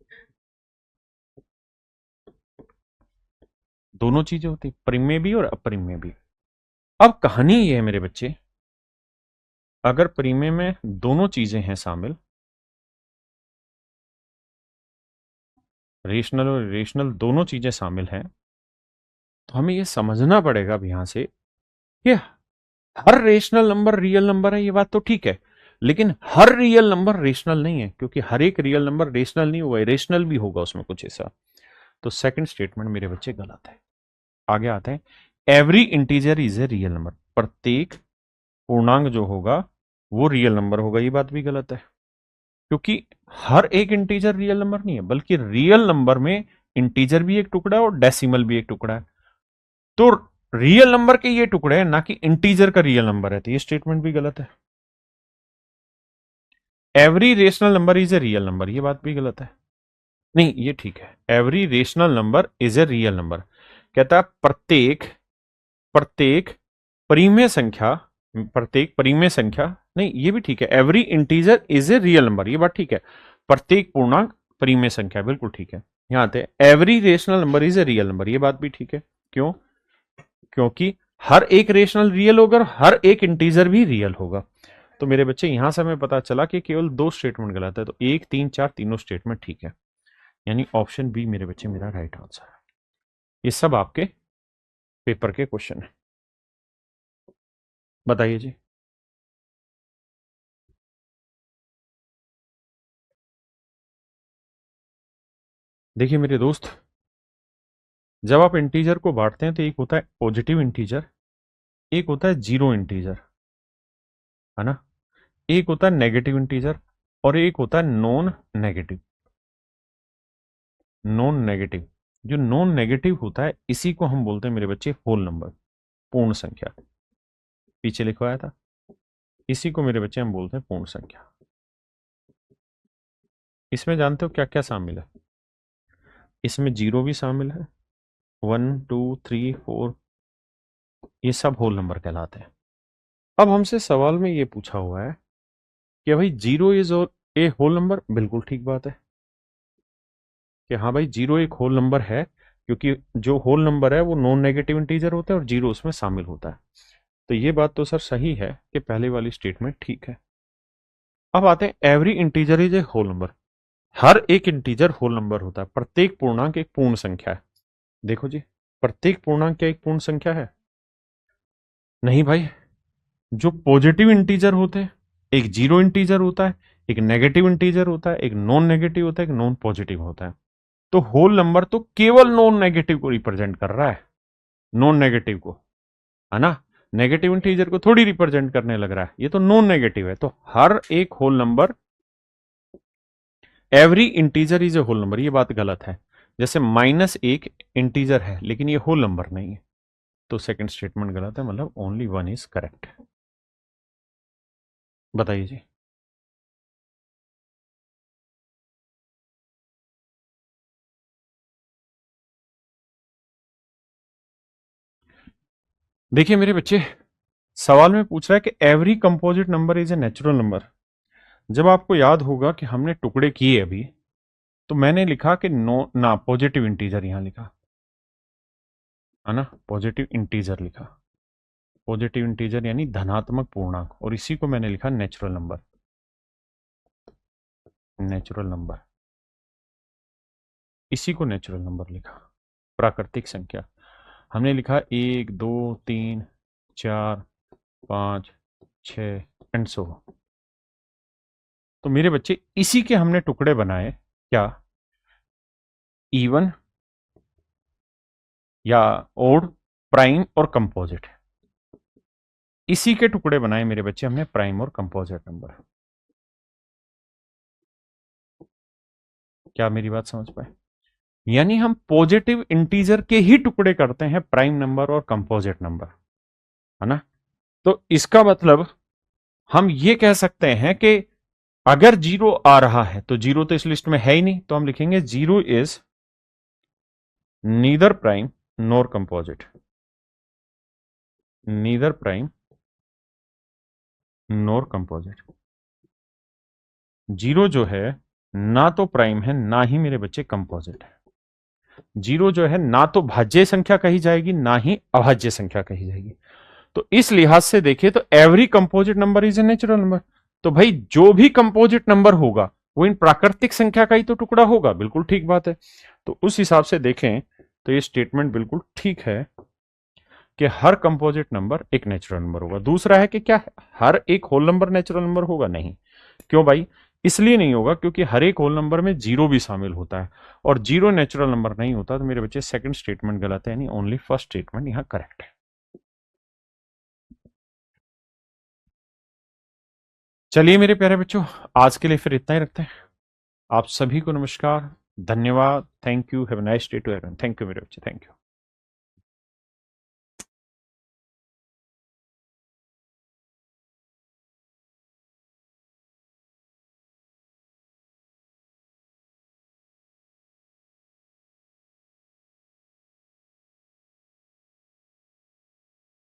दोनों चीजें होती, परिमेय भी और अपरिमेय भी। अब कहानी ये है मेरे बच्चे, अगर परिमेय में दोनों चीजें हैं शामिल, रेशनल और इरेशनल दोनों चीजें शामिल हैं, तो हमें ये समझना पड़ेगा अब यहां से कि हर रेशनल नंबर रियल नंबर है। ये बात तो ठीक है, लेकिन हर रियल नंबर रेशनल नहीं है, क्योंकि हर एक रियल नंबर रेशनल नहीं हुआ, इरेशनल भी होगा उसमें कुछ ऐसा। तो सेकंड स्टेटमेंट मेरे बच्चे गलत है। आगे आते हैं, every integer is a real number. प्रत्येक पूर्णांक जो होगा वो रियल नंबर होगा। ये बात भी गलत है, क्योंकि हर एक इंटीजर रियल नंबर नहीं है, बल्कि रियल नंबर में इंटीजर भी एक टुकड़ा है और डेसिमल भी एक टुकड़ा है। तो रियल नंबर के ये टुकड़े हैं, ना कि इंटीजर का रियल नंबर है। तो ये स्टेटमेंट भी गलत है। Every rational number is a real number, ये बात भी गलत है। नहीं, ये ठीक है, every rational number is a real number. कहता है प्रत्येक प्रत्येक परिमेय संख्या, प्रत्येक परिमेय संख्या, नहीं ये भी ठीक है, every integer is a real number, ये बात ठीक है। प्रत्येक पूर्णांक परिमेय संख्या, बिल्कुल ठीक है। यहां आते, every rational number is a real number, ये बात भी ठीक है। क्यों? क्योंकि हर एक रेशनल रियल होगा और हर एक इंटीजर भी रियल होगा। तो मेरे बच्चे, यहां से हमें पता चला कि केवल दो स्टेटमेंट गलत है, तो 1, 3, 4 तीनों स्टेटमेंट ठीक है। यानी ऑप्शन बी मेरे बच्चे मेरा राइट आंसर है। ये सब आपके पेपर के क्वेश्चन है। बताइए जी। देखिए मेरे दोस्त, जब आप इंटीजर को बांटते हैं तो एक होता है पॉजिटिव इंटीजर, एक होता है जीरो इंटीजर, है ना? एक होता है नेगेटिव इंटीजर और एक होता है नॉन नेगेटिव। नॉन नेगेटिव, जो नॉन नेगेटिव होता है इसी को हम बोलते हैं मेरे बच्चे होल नंबर, पूर्ण संख्या। पीछे लिखवाया था, इसी को मेरे बच्चे हम बोलते हैं पूर्ण संख्या। इसमें जानते हो क्या क्या शामिल है? इसमें जीरो भी शामिल है, 1, 2, 3, 4, ये सब होल नंबर कहलाते हैं। अब हमसे सवाल में ये पूछा हुआ है कि भाई zero is a whole number, बिल्कुल ठीक बात है कि हाँ भाई जीरो एक होल नंबर है, क्योंकि जो होल नंबर है वो नॉन नेगेटिव इंटीजर होता है और जीरो उसमें शामिल होता है। तो ये बात तो सर सही है कि पहले वाली स्टेटमेंट ठीक है। अब आते हैं every integer is a whole number. हर एक इंटीजर होल नंबर होता है, प्रत्येक पूर्णांक एक पूर्ण संख्या है। देखो जी, प्रत्येक पूर्णांक क्या एक पूर्ण संख्या है? नहीं भाई, जो पॉजिटिव इंटीजर होते हैं, एक जीरो इंटीजर होता है, एक नेगेटिव इंटीजर होता है, एक नॉन नेगेटिव होता है, एक नॉन पॉजिटिव होता है। तो होल नंबर तो केवल नॉन नेगेटिव को रिप्रेजेंट कर रहा है, नॉन नेगेटिव को, है ना। नेगेटिव इंटीजर को थोड़ी रिप्रेजेंट करने लग रहा है, ये तो नॉन नेगेटिव है। तो हर एक whole number, every integer is a whole number, ये बात गलत है। जैसे -1 इंटीजर है लेकिन ये होल नंबर नहीं है, तो सेकंड स्टेटमेंट गलत है, मतलब ओनली वन इज करेक्ट। बताइए जी। देखिए मेरे बच्चे, सवाल में पूछ रहा है कि every composite number is a natural number. जब आपको याद होगा कि हमने टुकड़े किए अभी, तो मैंने लिखा कि नो ना पॉजिटिव इंटीजर यहां लिखा, है ना, पॉजिटिव इंटीजर लिखा। पॉजिटिव इंटीजर यानी धनात्मक पूर्णांक, और इसी को मैंने लिखा नेचुरल नंबर। नेचुरल नंबर, इसी को नेचुरल नंबर लिखा, प्राकृतिक संख्या। हमने लिखा 1 2 3 4 5 6 एंड सो। तो मेरे बच्चे, इसी के हमने टुकड़े बनाए, क्या इवन या ओड, प्राइम और कंपोजिट। इसी के टुकड़े बनाए मेरे बच्चे हमने, प्राइम और कंपोजिट नंबर। क्या मेरी बात समझ पाए? यानी हम पॉजिटिव इंटीजर के ही टुकड़े करते हैं, प्राइम नंबर और कंपोजिट नंबर, है ना। तो इसका मतलब हम ये कह सकते हैं कि अगर जीरो आ रहा है, तो जीरो तो इस लिस्ट में है ही नहीं, तो हम लिखेंगे zero is neither prime nor composite. Neither prime nor composite. Zero जो है ना तो प्राइम है ना ही मेरे बच्चे कंपोजिट है। जीरो जो है ना तो भाज्य संख्या कही जाएगी ना ही अभाज्य संख्या कही जाएगी। तो इस लिहाज से देखिए तो every composite number is a natural number. तो भाई जो भी कंपोजिट नंबर होगा वो इन प्राकृतिक संख्या का ही तो टुकड़ा होगा, बिल्कुल ठीक बात है। तो उस हिसाब से देखें तो ये स्टेटमेंट बिल्कुल ठीक है कि हर कंपोजिट नंबर एक नेचुरल नंबर होगा। दूसरा है कि क्या हर एक होल नंबर नेचुरल नंबर होगा? नहीं। क्यों भाई? इसलिए नहीं होगा क्योंकि हर एक होल नंबर में जीरो भी शामिल होता है, और जीरो नेचुरल नंबर नहीं होता। तो मेरे बच्चे सेकंड स्टेटमेंट गलत है, यानी ओनली फर्स्ट स्टेटमेंट यहां करेक्ट है। चलिए मेरे प्यारे बच्चों, आज के लिए फिर इतना ही रखते हैं। आप सभी को नमस्कार, धन्यवाद, thank you, have a nice day to everyone. Thank you मेरे बच्चे, थैंक यू।